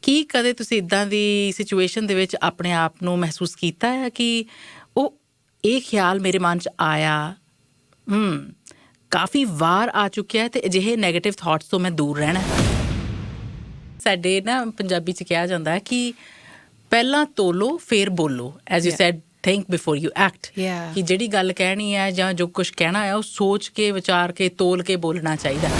ਕੀ ਕਦੇ ਤੁਸੀਂ ਇੱਦਾਂ ਦੀ ਸਿਚੁਏਸ਼ਨ ਦੇ ਵਿੱਚ ਆਪਣੇ ਆਪ ਨੂੰ ਮਹਿਸੂਸ ਕੀਤਾ ਹੈ ਕਿ ਉਹ ਇਹ ਖਿਆਲ ਮੇਰੇ ਮਨ 'ਚ ਆਇਆ ਕਾਫੀ ਵਾਰ ਆ ਚੁੱਕਿਆ ਅਤੇ ਅਜਿਹੇ ਨੈਗੇਟਿਵ ਥਾਟਸ ਤੋਂ ਮੈਂ ਦੂਰ ਰਹਿਣਾ? ਸਾਡੇ ਨਾ ਪੰਜਾਬੀ 'ਚ ਕਿਹਾ ਜਾਂਦਾ ਹੈ ਕਿ ਪਹਿਲਾਂ ਤੋਲੋ ਫਿਰ ਬੋਲੋ, as you said think before you act. ਕਿ ਜਿਹੜੀ ਗੱਲ ਕਹਿਣੀ ਹੈ ਜਾਂ ਜੋ ਕੁਛ ਕਹਿਣਾ ਹੈ ਉਹ ਸੋਚ ਕੇ ਵਿਚਾਰ ਕੇ ਤੋਲ ਕੇ ਬੋਲਣਾ ਚਾਹੀਦਾ।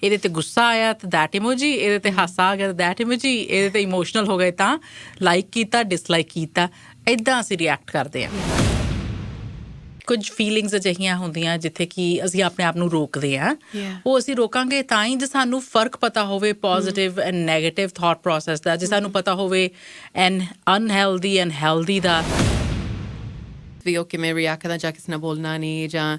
ਇਹਦੇ 'ਤੇ ਗੁੱਸਾ ਆਇਆ ਤਾਂ ਦੈਟ ਇਮੋਜੀ, ਇਹਦੇ 'ਤੇ ਹਾਸਾ ਆ ਗਿਆ ਤਾਂ ਦੈਟ ਇਮੋਜੀ, ਇਹਦੇ 'ਤੇ ਇਮੋਸ਼ਨਲ ਹੋ ਗਏ ਤਾਂ ਲਾਈਕ ਕੀਤਾ ਡਿਸਲਾਈਕ ਕੀਤਾ। ਇੱਦਾਂ ਅਸੀਂ ਰਿਐਕਟ ਕਰਦੇ ਹਾਂ। ਕੁਝ ਫੀਲਿੰਗਸ ਅਜਿਹੀਆਂ ਹੁੰਦੀਆਂ ਜਿੱਥੇ ਕਿ ਅਸੀਂ ਆਪਣੇ ਆਪ ਨੂੰ ਰੋਕਦੇ ਹਾਂ। ਉਹ ਅਸੀਂ ਰੋਕਾਂਗੇ ਤਾਂ ਹੀ ਜੇ ਸਾਨੂੰ ਫਰਕ ਪਤਾ ਹੋਵੇ positive and negative thought process ਦਾ, ਜੇ ਸਾਨੂੰ ਪਤਾ ਹੋਵੇ ਅਨਹੈਲਦੀ ਐਂਡ ਹੈਲਦੀ ਦਾ। ਵੀ ਉਹ ਕਿਵੇਂ ਰਿਐਕਟ ਕਰਨਾ ਜਾਂ ਕਿਸੇ ਨਾਲ ਬੋਲਣਾ ਨਹੀਂ, ਜਾਂ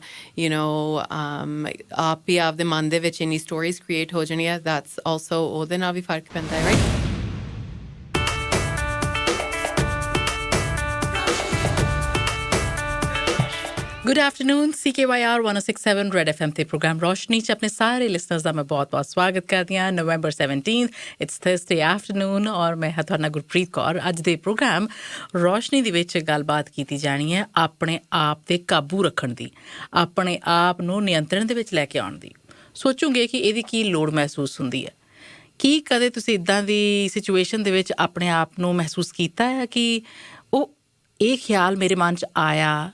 ਆਪ ਹੀ ਆਪਦੇ ਮਨ ਦੇ ਵਿੱਚ ਇੰਨੀ ਸਟੋਰੀਜ਼ ਕ੍ਰੀਏਟ ਹੋ ਜਾਣੀਆਂ। ਦੈਟਸ ਆਲਸੋ ਉਹਦੇ ਨਾਲ ਵੀ ਫਰਕ ਪੈਂਦਾ ਹੈ, right? Good afternoon, CKYR 106.7 red FM 'ਤੇ ਪ੍ਰੋਗਰਾਮ ਰੋਸ਼ਨੀ 'ਚ ਆਪਣੇ ਸਾਰੇ ਲਿਸਨਰਸ ਦਾ ਮੈਂ ਬਹੁਤ-ਬਹੁਤ ਸਵਾਗਤ ਕਰਦੀ ਹਾਂ। ਨਵੰਬਰ 17 ਇਟਸ ਥਰਸਡੇ ਆਫਟਰਨੂਨ ਔਰ ਮੈਂ ਹਾਂ ਤੁਹਾਡਾ ਗੁਰਪ੍ਰੀਤ ਕੌਰ। ਅੱਜ ਦੇ ਪ੍ਰੋਗਰਾਮ ਰੋਸ਼ਨੀ ਦੇ ਵਿੱਚ ਗੱਲਬਾਤ ਕੀਤੀ ਜਾਣੀ ਹੈ ਆਪਣੇ ਆਪ 'ਤੇ ਕਾਬੂ ਰੱਖਣ ਦੀ, ਆਪਣੇ ਆਪ ਨੂੰ ਨਿਯੰਤਰਣ ਦੇ ਵਿੱਚ ਲੈ ਕੇ ਆਉਣ ਦੀ। ਸੋਚੂਗੇ ਕਿ ਇਹਦੀ ਕੀ ਲੋੜ ਮਹਿਸੂਸ ਹੁੰਦੀ ਹੈ। ਕੀ ਕਦੇ ਤੁਸੀਂ ਇੱਦਾਂ ਦੀ ਸਿਚੁਏਸ਼ਨ ਦੇ ਵਿੱਚ ਆਪਣੇ ਆਪ ਨੂੰ ਮਹਿਸੂਸ ਕੀਤਾ ਹੈ ਕਿ ਉਹ ਇਹ ਖਿਆਲ ਮੇਰੇ ਮਨ 'ਚ ਆਇਆ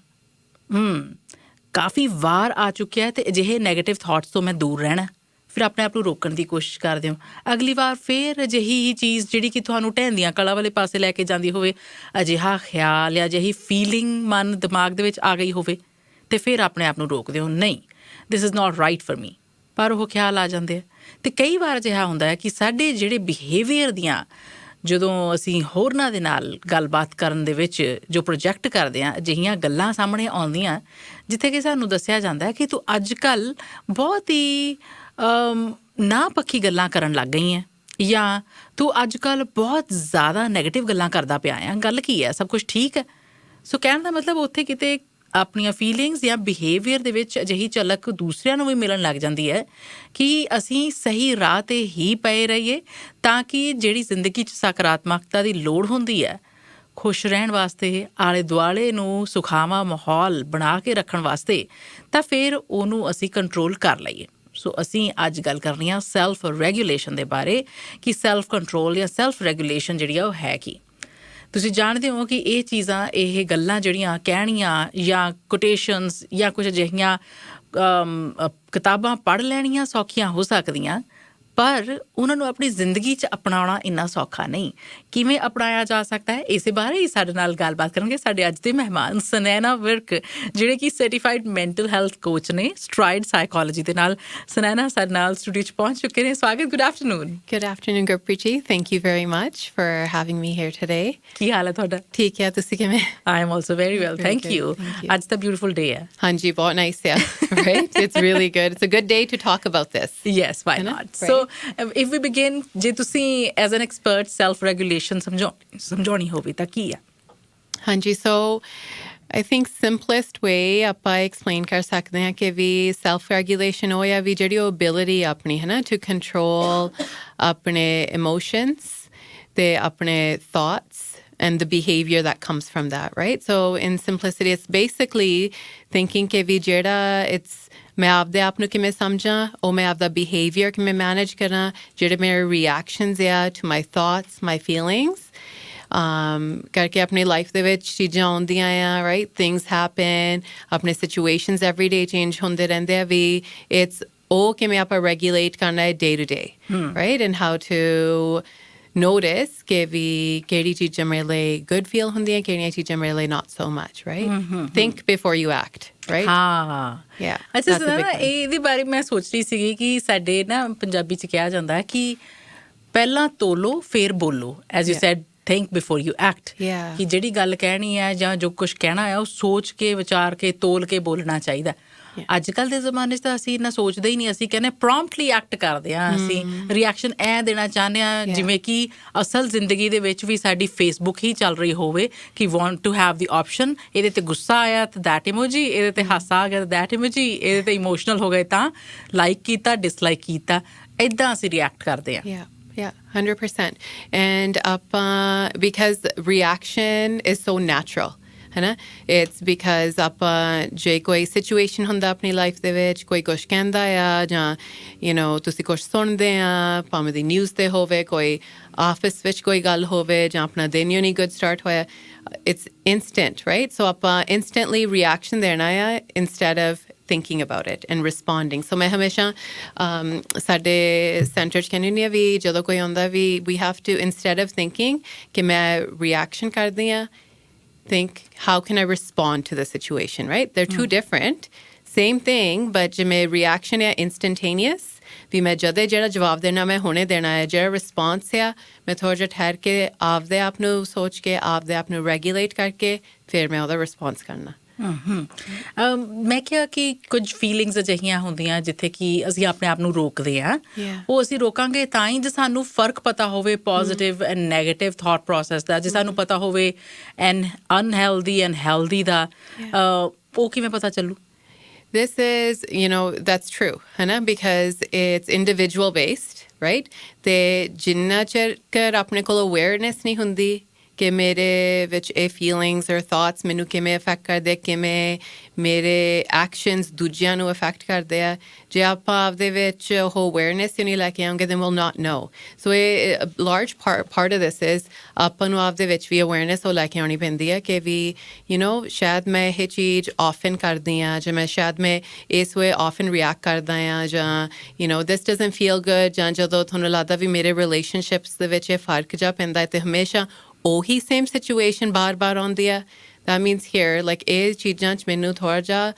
ਕਾਫੀ ਵਾਰ ਆ ਚੁੱਕਿਆ ਅਤੇ ਅਜਿਹੇ ਨੈਗੇਟਿਵ ਥਾਟਸ ਤੋਂ ਮੈਂ ਦੂਰ ਰਹਿਣਾ? ਫਿਰ ਆਪਣੇ ਆਪ ਨੂੰ ਰੋਕਣ ਦੀ ਕੋਸ਼ਿਸ਼ ਕਰਦੇ ਹੋ। ਅਗਲੀ ਵਾਰ ਫਿਰ ਅਜਿਹੀ ਹੀ ਚੀਜ਼ ਜਿਹੜੀ ਕਿ ਤੁਹਾਨੂੰ ਢਹਿੰਦੀਆਂ ਕਲਾ ਵਾਲੇ ਪਾਸੇ ਲੈ ਕੇ ਜਾਂਦੀ ਹੋਵੇ, ਅਜਿਹਾ ਖਿਆਲ ਜਾਂ ਅਜਿਹੀ ਫੀਲਿੰਗ ਮਨ ਦਿਮਾਗ ਦੇ ਵਿੱਚ ਆ ਗਈ ਹੋਵੇ ਅਤੇ ਫਿਰ ਆਪਣੇ ਆਪ ਨੂੰ ਰੋਕਦੇ ਹੋ, ਨਹੀਂ this is not right for me. ਪਰ ਉਹ ਖਿਆਲ ਆ ਜਾਂਦੇ ਆ। ਅਤੇ ਕਈ ਵਾਰ ਅਜਿਹਾ ਹੁੰਦਾ ਹੈ ਕਿ ਸਾਡੇ ਜਿਹੜੇ ਬਿਹੇਵੀਅਰ ਦੀਆਂ, ਜਦੋਂ ਅਸੀਂ ਹੋਰਨਾਂ ਦੇ ਨਾਲ ਗੱਲਬਾਤ ਕਰਨ ਦੇ ਵਿੱਚ ਜੋ ਪ੍ਰੋਜੈਕਟ ਕਰਦੇ ਹਾਂ, ਅਜਿਹੀਆਂ ਗੱਲਾਂ ਸਾਹਮਣੇ ਆਉਂਦੀਆਂ ਜਿੱਥੇ ਕਿ ਸਾਨੂੰ ਦੱਸਿਆ ਜਾਂਦਾ ਹੈ ਕਿ ਤੂੰ ਅੱਜ ਕੱਲ੍ਹ ਬਹੁਤ ਹੀ ਨਾ ਪੱਖੀ ਗੱਲਾਂ ਕਰਨ ਲੱਗ ਗਈ ਹੈ, ਜਾਂ ਤੂੰ ਅੱਜ ਕੱਲ੍ਹ ਬਹੁਤ ਜ਼ਿਆਦਾ ਨੈਗੇਟਿਵ ਗੱਲਾਂ ਕਰਦਾ ਪਿਆ ਆ। ਗੱਲ ਕੀ ਹੈ? ਸਭ ਕੁਛ ਠੀਕ ਹੈ। ਸੋ ਕਹਿਣ ਦਾ ਮਤਲਬ ਉੱਥੇ ਕਿਤੇ ਆਪਣੀਆਂ ਫੀਲਿੰਗਸ ਜਾਂ ਬਿਹੇਵੀਅਰ ਦੇ ਵਿੱਚ ਅਜਿਹੀ ਝਲਕ ਦੂਸਰਿਆਂ ਨੂੰ ਵੀ ਮਿਲਣ ਲੱਗ ਜਾਂਦੀ ਹੈ ਕਿ ਅਸੀਂ ਸਹੀ ਰਾਹ 'ਤੇ ਹੀ ਪਏ ਰਹੀਏ, ਤਾਂ ਕਿ ਜਿਹੜੀ ਜ਼ਿੰਦਗੀ 'ਚ ਸਕਾਰਾਤਮਕਤਾ ਦੀ ਲੋੜ ਹੁੰਦੀ ਹੈ, ਖੁਸ਼ ਰਹਿਣ ਵਾਸਤੇ, ਆਲੇ ਦੁਆਲੇ ਨੂੰ ਸੁਖਾਵਾਂ ਮਾਹੌਲ ਬਣਾ ਕੇ ਰੱਖਣ ਵਾਸਤੇ, ਤਾਂ ਫਿਰ ਉਹਨੂੰ ਅਸੀਂ ਕੰਟਰੋਲ ਕਰ ਲਈਏ। ਸੋ ਅਸੀਂ ਅੱਜ ਗੱਲ ਕਰਨੀ ਆ ਸੈਲਫ ਰੈਗੂਲੇਸ਼ਨ ਦੇ ਬਾਰੇ ਕਿ ਸੈਲਫ ਕੰਟਰੋਲ ਜਾਂ ਸੈਲਫ ਰੈਗੂਲੇਸ਼ਨ ਜਿਹੜੀ ਆ ਉਹ ਹੈ ਕੀ। ਤੁਸੀਂ ਜਾਣਦੇ ਹੋ ਕਿ ਇਹ ਚੀਜ਼ਾਂ, ਇਹ ਗੱਲਾਂ ਜਿਹੜੀਆਂ ਕਹਿਣੀਆਂ ਜਾਂ ਕੋਟੇਸ਼ਨਸ ਜਾਂ ਕੁਝ ਅਜਿਹੀਆਂ ਕਿਤਾਬਾਂ ਪੜ੍ਹ ਲੈਣੀਆਂ ਸੌਖੀਆਂ ਹੋ ਸਕਦੀਆਂ, ਪਰ ਉਹਨਾਂ ਨੂੰ ਆਪਣੀ ਜ਼ਿੰਦਗੀ 'ਚ ਅਪਣਾਉਣਾ ਇੰਨਾ ਸੌਖਾ ਨਹੀਂ। ਕਿਵੇਂ ਅਪਣਾਇਆ ਜਾ ਸਕਦਾ ਹੈ, ਇਸੇ ਬਾਰੇ ਹੀ ਸਾਡੇ ਨਾਲ ਗੱਲਬਾਤ ਕਰਨਗੇ ਸਾਡੇ ਅੱਜ ਦੇ ਮਹਿਮਾਨ ਸੁਨੈਨਾ ਵਿਰਕ, ਜਿਹੜੇ ਕਿ ਸਰਟੀਫਾਈਡ ਮੈਂਟਲ ਹੈਲਥ ਕੋਚ ਨੇ ਸਟਰਾਈਡ ਸਾਈਕੋਲੋਜੀ ਦੇ ਨਾਲ। ਸੁਨੈਨਾ ਸਾਡੇ ਨਾਲ ਸਟੂਡੀਓ 'ਚ ਪਹੁੰਚ ਚੁੱਕੇ ਨੇ। ਸਵਾਗਤ। Good afternoon. Good afternoon Gurpreet ji, thank you very much for having me here today. ਕੀ ਹਾਲ ਹੈ ਤੁਹਾਡਾ? ਠੀਕ ਹੈ, ਤੁਸੀਂ ਕਿਵੇਂ? I am also very well, thank you. ਅੱਜ ਤਾਂ ਬਿਊਟੀਫੁਲ ਡੇ ਹੈ। ਹਾਂਜੀ, ਬਹੁਤ ਨਾਈਸ ਹੈ, right? It's really good. It's a good day to talk about this. Yes, why not? So if we begin, ਜੇ ਤੁਸੀਂ as an expert self regulation ਸਮਝਾਉਣੀ ਹੋਵੇ ਤਾਂ ਕੀ ਆ? ਹਾਂਜੀ, ਸੋ ਆਈ ਥਿੰਕ ਸਿੰਪਲੈਸਟ ਵੇ ਆਪਾਂ ਐਕਸਪਲੇਨ ਕਰ ਸਕਦੇ ਹਾਂ ਕਿ ਵੀ ਸੈਲਫ ਰੈਗੂਲੇਸ਼ਨ ਹੋ ਜਾਂ ਵੀ ਜਿਹੜੀ ਉਹ ਐਬਿਲਿਟੀ ਆਪਣੀ ਹੈ ਨਾ ਟੂ ਕੰਟਰੋਲ ਆਪਣੇ ਇਮੋਸ਼ਨਸ ਅਤੇ ਆਪਣੇ thoughts and the behavior that comes from that, right? So in simplicity, it's basically thinking ਕਿ ਵੀ ਜਿਹੜਾ ਮੈਂ ਆਪਦੇ ਆਪ ਨੂੰ ਕਿਵੇਂ ਸਮਝਾਂ, ਉਹ ਮੈਂ ਆਪਦਾ ਬਿਹੇਵੀਅਰ ਕਿਵੇਂ ਮੈਨੇਜ ਕਰਾਂ, ਜਿਹੜੇ ਮੇਰੇ ਰਿਐਕਸ਼ਨਸ ਆ to my thoughts, my feelings, ਕਰਕੇ ਆਪਣੀ ਲਾਈਫ ਦੇ ਵਿੱਚ ਚੀਜ਼ਾਂ ਆਉਂਦੀਆਂ ਆ, ਰਾਈਟ? ਥਿੰਗਸ ਹੈਪਨ, ਆਪਣੇ ਸਿਚੁਏਸ਼ਨਸ ਐਵਰੀ ਡੇ ਚੇਂਜ ਹੁੰਦੇ ਰਹਿੰਦੇ ਆ। ਵੀ ਇਟਸ ਉਹ ਕਿਵੇਂ ਆਪਾਂ ਰੈਗੂਲੇਟ ਕਰਨਾ ਹੈ day to day, right? And how to notice ਕਿ ਵੀ ਕਿਹੜੀ ਚੀਜ਼ਾਂ ਮੇਰੇ ਲਈ good feel ਹੁੰਦੀਆਂ, ਕਿਹੜੀਆਂ ਚੀਜ਼ਾਂ ਮੇਰੇ ਲਈ not so much, right? Think before you act, right? ਹਾਂ, ਅੱਛਾ ਸੁਣਾ, ਇਹਦੇ ਬਾਰੇ ਮੈਂ ਸੋਚ ਰਹੀ ਸੀਗੀ ਕਿ ਸਾਡੇ ਨਾ ਪੰਜਾਬੀ 'ਚ ਕਿਹਾ ਜਾਂਦਾ ਕਿ ਪਹਿਲਾਂ ਤੋਲੋ ਫਿਰ ਬੋਲੋ, as you said think before you act. ਕਿ ਜਿਹੜੀ ਗੱਲ ਕਹਿਣੀ ਹੈ ਜਾਂ ਜੋ ਕੁਛ ਕਹਿਣਾ ਹੈ ਉਹ ਸੋਚ ਕੇ ਵਿਚਾਰ ਕੇ ਤੋਲ ਕੇ ਬੋਲਣਾ ਚਾਹੀਦਾ। ਅੱਜ ਕੱਲ੍ਹ ਦੇ ਜ਼ਮਾਨੇ 'ਚ ਤਾਂ ਅਸੀਂ ਇੰਨਾ ਸੋਚਦੇ ਹੀ ਨਹੀਂ। ਅਸੀਂ ਕਹਿੰਦੇ ਪ੍ਰੋਮਪਟਲੀ ਐਕਟ ਕਰਦੇ ਹਾਂ, ਅਸੀਂ ਰਿਐਕਸ਼ਨ ਐਂ ਦੇਣਾ ਚਾਹੁੰਦੇ ਹਾਂ ਜਿਵੇਂ ਕਿ ਅਸਲ ਜ਼ਿੰਦਗੀ ਦੇ ਵਿੱਚ ਵੀ ਸਾਡੀ ਫੇਸਬੁੱਕ ਹੀ ਚੱਲ ਰਹੀ ਹੋਵੇ ਕਿ want to have the option. ਇਹਦੇ 'ਤੇ ਗੁੱਸਾ ਆਇਆ ਤਾਂ ਦੈਟ ਇਮੋਜੀ, ਇਹਦੇ 'ਤੇ ਹਾਸਾ ਆ ਗਿਆ ਤਾਂ ਦੈਟ ਇਮੋਜੀ, ਇਹਦੇ 'ਤੇ ਇਮੋਸ਼ਨਲ ਹੋ ਗਏ ਤਾਂ ਲਾਈਕ ਕੀਤਾ ਡਿਸਲਾਈਕ ਕੀਤਾ। ਇੱਦਾਂ ਅਸੀਂ ਰਿਐਕਟ ਕਰਦੇ ਹਾਂ। Yeah, 100%. And because reaction is so natural. है ना? It's because ਆਪਾਂ ਜੇ ਕੋਈ ਸਿਚੁਏਸ਼ਨ ਹੁੰਦਾ ਆਪਣੀ ਲਾਈਫ ਦੇ ਵਿੱਚ ਕੋਈ ਕੁਛ ਕਹਿੰਦਾ ਆ ਜਾਂ ਤੁਸੀਂ ਕੁਛ ਸੁਣਦੇ ਆ ਭਾਵੇਂ ਦੀ ਨਿਊਜ਼ ਤੇ ਹੋਵੇ ਕੋਈ ਆਫਿਸ ਵਿੱਚ ਕੋਈ ਗੱਲ ਹੋਵੇ ਜਾਂ ਆਪਣਾ ਦਿਨ ਹੀ ਨਹੀਂ ਗੁੱਡ ਸਟਾਰਟ ਹੋਇਆ it's instant, right? So ਆਪਾਂ instantly reaction ਦੇਣਾ ਆ instead of thinking about it and responding. So ਮੈਂ ਹਮੇਸ਼ਾ ਸਾਡੇ ਸੈਂਟਰ 'ਚ ਕਹਿੰਦੀ ਹੁੰਦੀ ਆ ਵੀ ਜਦੋਂ ਕੋਈ ਆਉਂਦਾ ਵੀ we have to instead of thinking ਕਿ ਮੈਂ reaction ਕਰਦੀ ਆ think how can I respond to the situation, right? They're two different, same thing, but ਜਿਵੇਂ reaction ਹੈ instantaneous ਵੀ ਮੈਂ ਜਦੇ ਜਿਹੜਾ ਜਵਾਬ ਦੇਣਾ ਮੈਂ ਹੁਣੇ ਦੇਣਾ ਹੈ ਜਿਹੜਾ ਰਿਸਪੌਂਸ ਆ ਮੈਂ ਥੋੜ੍ਹਾ ਜਿਹਾ ਠਹਿਰ ਕੇ ਆਪਦੇ ਆਪ ਨੂੰ ਸੋਚ ਕੇ ਆਪਦੇ ਆਪ ਨੂੰ ਰੈਗੂਲੇਟ ਕਰਕੇ ਫਿਰ ਮੈਂ ਉਹਦਾ ਰਿਸਪੌਂਸ ਕਰਨਾ ਮੈਂ ਕਿਹਾ ਕਿ ਕੁਝ ਫੀਲਿੰਗਸ ਅਜਿਹੀਆਂ ਹੁੰਦੀਆਂ ਜਿੱਥੇ ਕਿ ਅਸੀਂ ਆਪਣੇ ਆਪ ਨੂੰ ਰੋਕਦੇ ਹਾਂ ਉਹ ਅਸੀਂ ਰੋਕਾਂਗੇ ਤਾਂ ਹੀ ਜੇ ਸਾਨੂੰ ਫਰਕ ਪਤਾ ਹੋਵੇ positive and negative thought process ਦਾ ਜੇ ਸਾਨੂੰ ਪਤਾ ਹੋਵੇ ਅਨਹੈਲਦੀ ਐਂਡ ਹੈਲਦੀ ਦਾ ਉਹ ਕਿਵੇਂ ਪਤਾ ਚੱਲੂ This is, that's true, है because it's individual based, right? ਤੇ ਜਿੰਨਾ ਚਿਰ ਆਪਣੇ ਕੋਲ awareness ਨਹੀਂ ਹੁੰਦੀ ਕਿ ਮੇਰੇ ਵਿੱਚ ਇਹ ਫੀਲਿੰਗਸ ਔਰ ਥਾਟਸ ਮੈਨੂੰ ਕਿਵੇਂ ਅਫੈਕਟ ਕਰਦੇ ਕਿਵੇਂ ਮੇਰੇ ਐਕਸ਼ਨਸ ਦੂਜਿਆਂ ਨੂੰ ਅਫੈਕਟ ਕਰਦੇ ਆ ਜੇ ਆਪਾਂ ਆਪਦੇ ਵਿੱਚ ਉਹ ਅਵੇਅਰਨੈਸ ਨਹੀਂ ਲੈ ਕੇ ਆਉਂਗੇ then we'll not know. So a large part of this is ਆਪਾਂ ਨੂੰ ਆਪਦੇ ਵਿੱਚ ਵੀ ਅਵੇਅਰਨੈਸ ਉਹ ਲੈ ਕੇ ਆਉਣੀ ਪੈਂਦੀ ਹੈ ਕਿ ਵੀ ਸ਼ਾਇਦ ਮੈਂ ਇਹ ਚੀਜ਼ ਆਫਨ ਕਰਦੀ ਹਾਂ ਜਾਂ ਮੈਂ ਸ਼ਾਇਦ ਮੈਂ ਇਸ ਵੇ ਆਫਨ ਰਿਐਕਟ ਕਰਦਾ ਹਾਂ ਜਾਂ this doesn't feel good ਜਾਂ ਜਦੋਂ ਤੁਹਾਨੂੰ ਲੱਗਦਾ ਵੀ ਮੇਰੇ ਰਿਲੇਸ਼ਨਸ਼ਿਪਸ ਦੇ ਵਿੱਚ ਇਹ ਫਰਕ ਜਿਹਾ ਪੈਂਦਾ ਹੈ ਤੇ ਹਮੇਸ਼ਾ ਉਹੀ ਸੇਮ ਸਿਚੁਏਸ਼ਨ ਬਾਰ-ਬਾਰ ਆਉਂਦੀ ਆ that means here like ਇਹ ਚੀਜ਼ਾਂ 'ਚ ਮੈਨੂੰ ਥੋੜ੍ਹਾ ਜਿਹਾ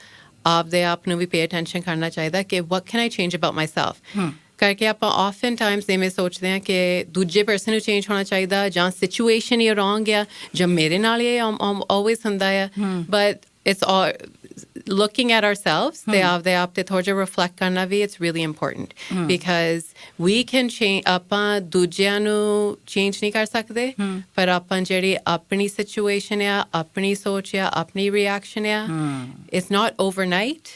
ਆਪਦੇ ਆਪ ਨੂੰ ਵੀ ਪੇ ਅਟੈਂਸ਼ਨ ਕਰਨਾ ਚਾਹੀਦਾ ਕਿ what can I change about myself ਕਰਕੇ ਆਪਾਂ often times ਇਵੇਂ ਸੋਚਦੇ ਹਾਂ ਕਿ ਦੂਜੇ ਪਰਸਨ ਨੂੰ ਚੇਂਜ ਹੋਣਾ ਚਾਹੀਦਾ ਜਾਂ ਸਿਚੁਏਸ਼ਨ ਹੀ ਰੋਂਗ ਆ ਜਾਂ ਮੇਰੇ ਨਾਲ ਇਹ always ਹੁੰਦਾ ਆ but it's all looking at ourselves ਤੇ ਆਪਦੇ ਆਪ ਤੇ ਥੋੜ੍ਹਾ ਜਿਹਾ ਰਿਫਲੈਕਟ ਕਰਨਾ ਵੀ it's really important because we can change ਆਪਾਂ ਦੂਜਿਆਂ ਨੂੰ ਚੇਂਜ ਨਹੀਂ ਕਰ ਸਕਦੇ ਪਰ ਆਪਾਂ ਜਿਹੜੀ ਆਪਣੀ ਸਿਚੁਏਸ਼ਨ ਆ ਆਪਣੀ ਸੋਚ ਆ ਆਪਣੀ ਰਿਐਕਸ਼ਨ ਆ it's not overnight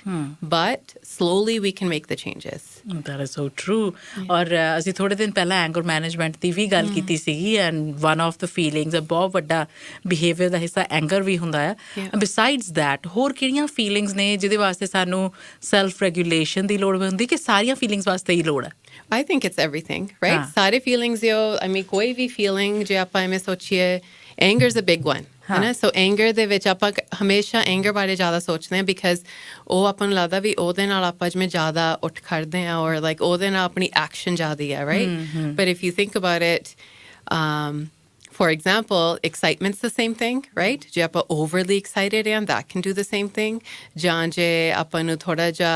but slowly we can make the changes. That is so true. ਔਰ ਅਸੀਂ ਥੋੜ੍ਹੇ ਦਿਨ ਪਹਿਲਾਂ ਐਂਗਰ ਮੈਨੇਜਮੈਂਟ ਦੀ ਵੀ ਗੱਲ ਕੀਤੀ ਸੀਗੀ and one of the feelings ਬਹੁਤ ਵੱਡਾ ਬਿਹੇਵੀਅਰ ਦਾ ਹਿੱਸਾ ਐਂਗਰ ਵੀ ਹੁੰਦਾ ਆ ਬਿਸਾਈਡਸ ਦੈਟ ਹੋਰ ਕਿਹੜੀਆਂ ਫੀਲਿੰਗਸ ਨੇ ਜਿਹਦੇ ਵਾਸਤੇ ਸਾਨੂੰ ਸੈਲਫ ਰੈਗੂਲੇਸ਼ਨ ਦੀ ਲੋੜ ਹੁੰਦੀ ਕਿ ਸਾਰੀਆਂ ਫੀਲਿੰਗਸ ਵਾਸਤੇ ਹੀ ਲੋੜ ਹੈ I think it's everything, right? ਸਾਰੇ ਫੀਲਿੰਗਸ ਕੋਈ ਵੀ ਫੀਲਿੰਗ ਜੇ ਆਪਾਂ ਐਵੇਂ ਸੋਚੀਏ anger is a big one. ਹੈ ਨਾ ਸੋ ਐਂਗਰ ਦੇ ਵਿੱਚ ਆਪਾਂ ਹਮੇਸ਼ਾ ਐਂਗਰ ਬਾਰੇ ਜ਼ਿਆਦਾ ਸੋਚਦੇ ਹਾਂ ਬਿਕਾਜ਼ ਉਹ ਆਪਾਂ ਨੂੰ ਲੱਗਦਾ ਵੀ ਉਹਦੇ ਨਾਲ ਆਪਾਂ ਜਿਵੇਂ ਜ਼ਿਆਦਾ ਉੱਠ ਖੜਦੇ ਹਾਂ ਔਰ ਲਾਈਕ ਉਹਦੇ ਨਾਲ ਆਪਣੀ ਐਕਸ਼ਨ ਜ਼ਿਆਦੀ ਹੈ right but if you think about it for example, excitement's the same thing, right? Je aapa overly excited and that can do the same thing. Jan je aapa nu thoda ja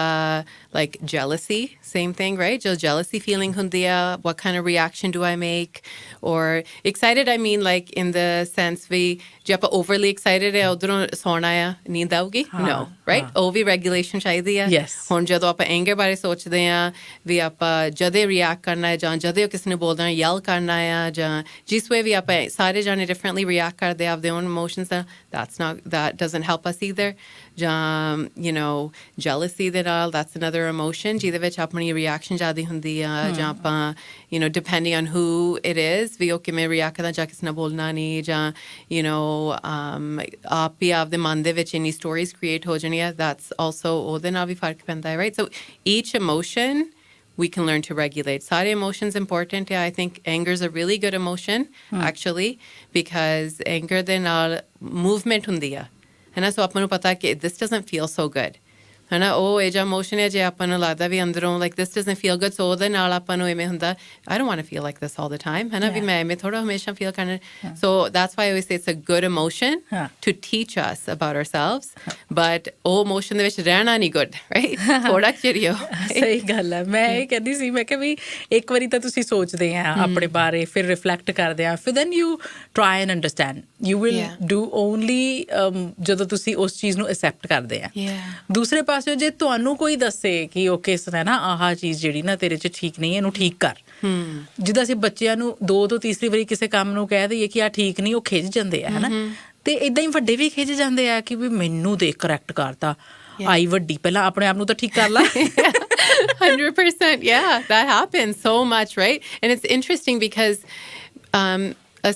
like jealousy, same thing, right? Jo jealousy feeling hundi hai, what kind of reaction do I make? Or excited, I mean like in the sense we je aapa overly excited hai udron sona hai, neend aaugi? No, right? Oh vi regulation chahidi hai. Yes. Hun jadon aapa anger bare sochde hain, vi aapa jade react karna hai, jan jade kisi nu bolna hai, yell karna hai, jan jis way vi aapa ਸਾਰੇ ਜਾਣੇ differently react ਕਰਦੇ have their own emotions that doesn't help us either ਜਾਂ jealousy ਦੇ ਨਾਲ that's another emotion ਜਿਹਦੇ ਵਿੱਚ ਆਪਣੀ reaction ਜ਼ਿਆਦਾ ਹੁੰਦੀ ਆ ਜਾਂ ਆਪਾਂ depending on who it is ਵੀ ਉਹ ਕਿਵੇਂ react ਕਰਦਾ ਜਾਂ ਕਿਸੇ ਨਾਲ ਬੋਲਣਾ ਨਹੀਂ ਜਾਂ ਆਪ ਹੀ ਆਪਦੇ ਮਨ ਦੇ ਵਿੱਚ ਇੰਨੀ stories create ਹੋ ਜਾਣੀਆਂ that's also ਉਹਦੇ ਨਾਲ ਵੀ ਫਰਕ ਪੈਂਦਾ ਹੈ right so each emotion we can learn to regulate. Sare emotions important. Yeah, I think anger is a really good emotion, actually, because anger de naal movement hundi hai. Hai na? So apan nu pata hai ki this doesn't feel so good. है ना ਉਹ ਇਹ ਜਿਹਾ emotion ਹੈ ਜੇ ਆਪਾਂ ਨੂੰ ਲੱਗਦਾ ਵੀ ਅੰਦਰੋਂ like this doesn't feel good so ਉਹਦੇ ਨਾਲ ਆਪਾਂ ਨੂੰ ਐਵੇਂ ਹੁੰਦਾ I don't want to feel like this all the time ਹੈ ਨਾ ਵੀ ਮੈਂ ਐਵੇਂ ਥੋੜਾ ਹਮੇਸ਼ਾ feel ਕਰਨਾ so that's why I always say it's a good emotion to teach us about ourselves but ਉਹ emotion ਦੇ ਵਿੱਚ ਰਹਿਣਾ ਨਹੀਂ good right ਥੋੜਾ ਚਿਰਿਓ ਸਹੀ ਗੱਲ ਹੈ ਮੈਂ ਇਹ ਕਹਿੰਦੀ ਸੀ ਮੈਂ ਕਿਹਾ ਵੀ ਇੱਕ ਵਾਰੀ ਤਾਂ ਤੁਸੀਂ ਸੋਚਦੇ ਆ ਆਪਣੇ ਬਾਰੇ ਫਿਰ ਰਿਫਲੈਕਟ ਕਰਦੇ ਆ ਫਿਰ then you try and understand you will do only ਜਦੋਂ ਤੁਸੀਂ ਉਸ ਚੀਜ਼ ਨੂੰ accept ਕਰਦੇ ਆ ਦੂਸਰੇ ਪਾਸੇ ਜੇ ਤੁਹਾਨੂੰ ਕੋਈ ਦੱਸੇ ਕਿ ਓਕੇ ਸੁਣਾ ਨਾ ਆਹ ਚੀਜ਼ ਜਿਹੜੀ ਨਾ ਤੇਰੇ 'ਚ ਠੀਕ ਨਹੀਂ ਇਹਨੂੰ ਠੀਕ ਕਰ ਜਿੱਦਾਂ ਅਸੀਂ ਬੱਚਿਆਂ ਨੂੰ 2 ਤੋਂ ਤੀਸਰੀ ਵਾਰੀ ਕਿਸੇ ਕੰਮ ਨੂੰ ਕਹਿ ਦਈਏ ਕਿ ਆਹ ਠੀਕ ਨਹੀਂ ਉਹ ਖਿੱਝ ਜਾਂਦੇ ਆ ਹਨਾ ਤੇ ਏਦਾਂ ਹੀ ਵੱਡੇ ਵੀ ਖਿੱਝ ਜਾਂਦੇ ਆ ਕਿ ਵੀ ਮੈਨੂੰ ਦੇਖ ਕਰੈਕਟ ਕਰਤਾ ਆਈ ਵੱਡੀ ਪਹਿਲਾਂ ਆਪਣੇ ਆਪ ਨੂੰ ਤਾਂ ਠੀਕ ਕਰ ਲਾ 100%. Yeah, that happens so much, right? And it's interesting because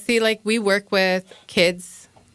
see, like we work with kids,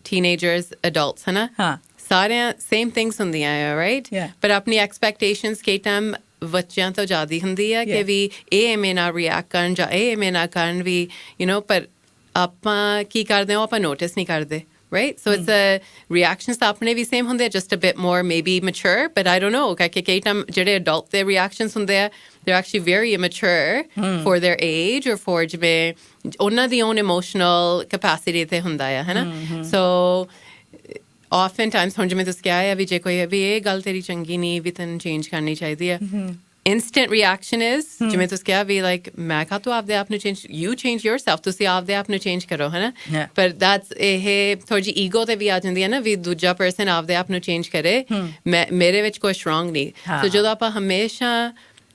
teenagers, adults, है ना? हाँ. ਸਾਰਿਆਂ same things ਹੁੰਦੀਆਂ ਆ, right? Yeah. But ਆਪਣੀ expectations ਕਈ ਟਾਈਮ ਬੱਚਿਆਂ ਤੋਂ ਜ਼ਿਆਦਾ ਹੁੰਦੀ ਆ ਕਿ ਵੀ ਇਹ ਐਵੇਂ ਨਾ react ਕਰਨ ਜਾਂ ਇਹ ਐਵੇਂ ਨਾ ਕਰਨ ਵੀ, you know, ਪਰ ਆਪਾਂ ਕੀ ਕਰਦੇ ਹਾਂ ਉਹ ਆਪਾਂ notice ਨਹੀਂ ਕਰਦੇ. Right? So it's a reactions ਤਾਂ ਆਪਣੇ ਵੀ same ਹੁੰਦੇ ਆ, just a bit more maybe mature, but I don't know. ਕਿ ਕਈ ਟਾਈਮ ਜਿਹੜੇ adult ਦੇ reactions ਹੁੰਦੇ ਆ, they're actually very immature for their age or for ਜਿਵੇਂ ਉਹਨਾਂ ਦੀ own emotional capacity ਤੇ ਹੁੰਦਾ ਆ, ਹੈ ਨਾ? So oftentimes ਹੁਣ ਜਿਵੇਂ ਤੁਸੀਂ ਕਿਹਾ ਹੈ ਵੀ ਜੇ ਕੋਈ ਵੀ ਇਹ ਗੱਲ ਤੇਰੀ ਚੰਗੀ ਨਹੀਂ ਵੀ ਤੈਨੂੰ change ਕਰਨੀ ਚਾਹੀਦੀ ਹੈ. Instant reaction is ਜਿਵੇਂ ਤੁਸੀਂ ਕਿਹਾ ਵੀ like ਮੈਂ ਕਹਾਂ ਤੂੰ ਆਪਦੇ ਆਪ ਨੂੰ you change yourself, ਤੁਸੀਂ ਆਪਦੇ ਆਪ ਨੂੰ change ਕਰੋ, ਹੈ ਨਾ? ਪਰ that's ਇਹ ਥੋੜੀ ਜਿਹੀ ਈਗੋ ਤੇ ਵੀ ਆ ਜਾਂਦੀ ਹੈ ਨਾ ਵੀ ਦੂਜਾ person ਆਪਦੇ ਆਪ ਨੂੰ change ਕਰੇ, ਮੇਰੇ ਵਿੱਚ ਕੋਈ strong ਨਹੀਂ. So ਜਦੋਂ ਆਪਾਂ ਹਮੇਸ਼ਾ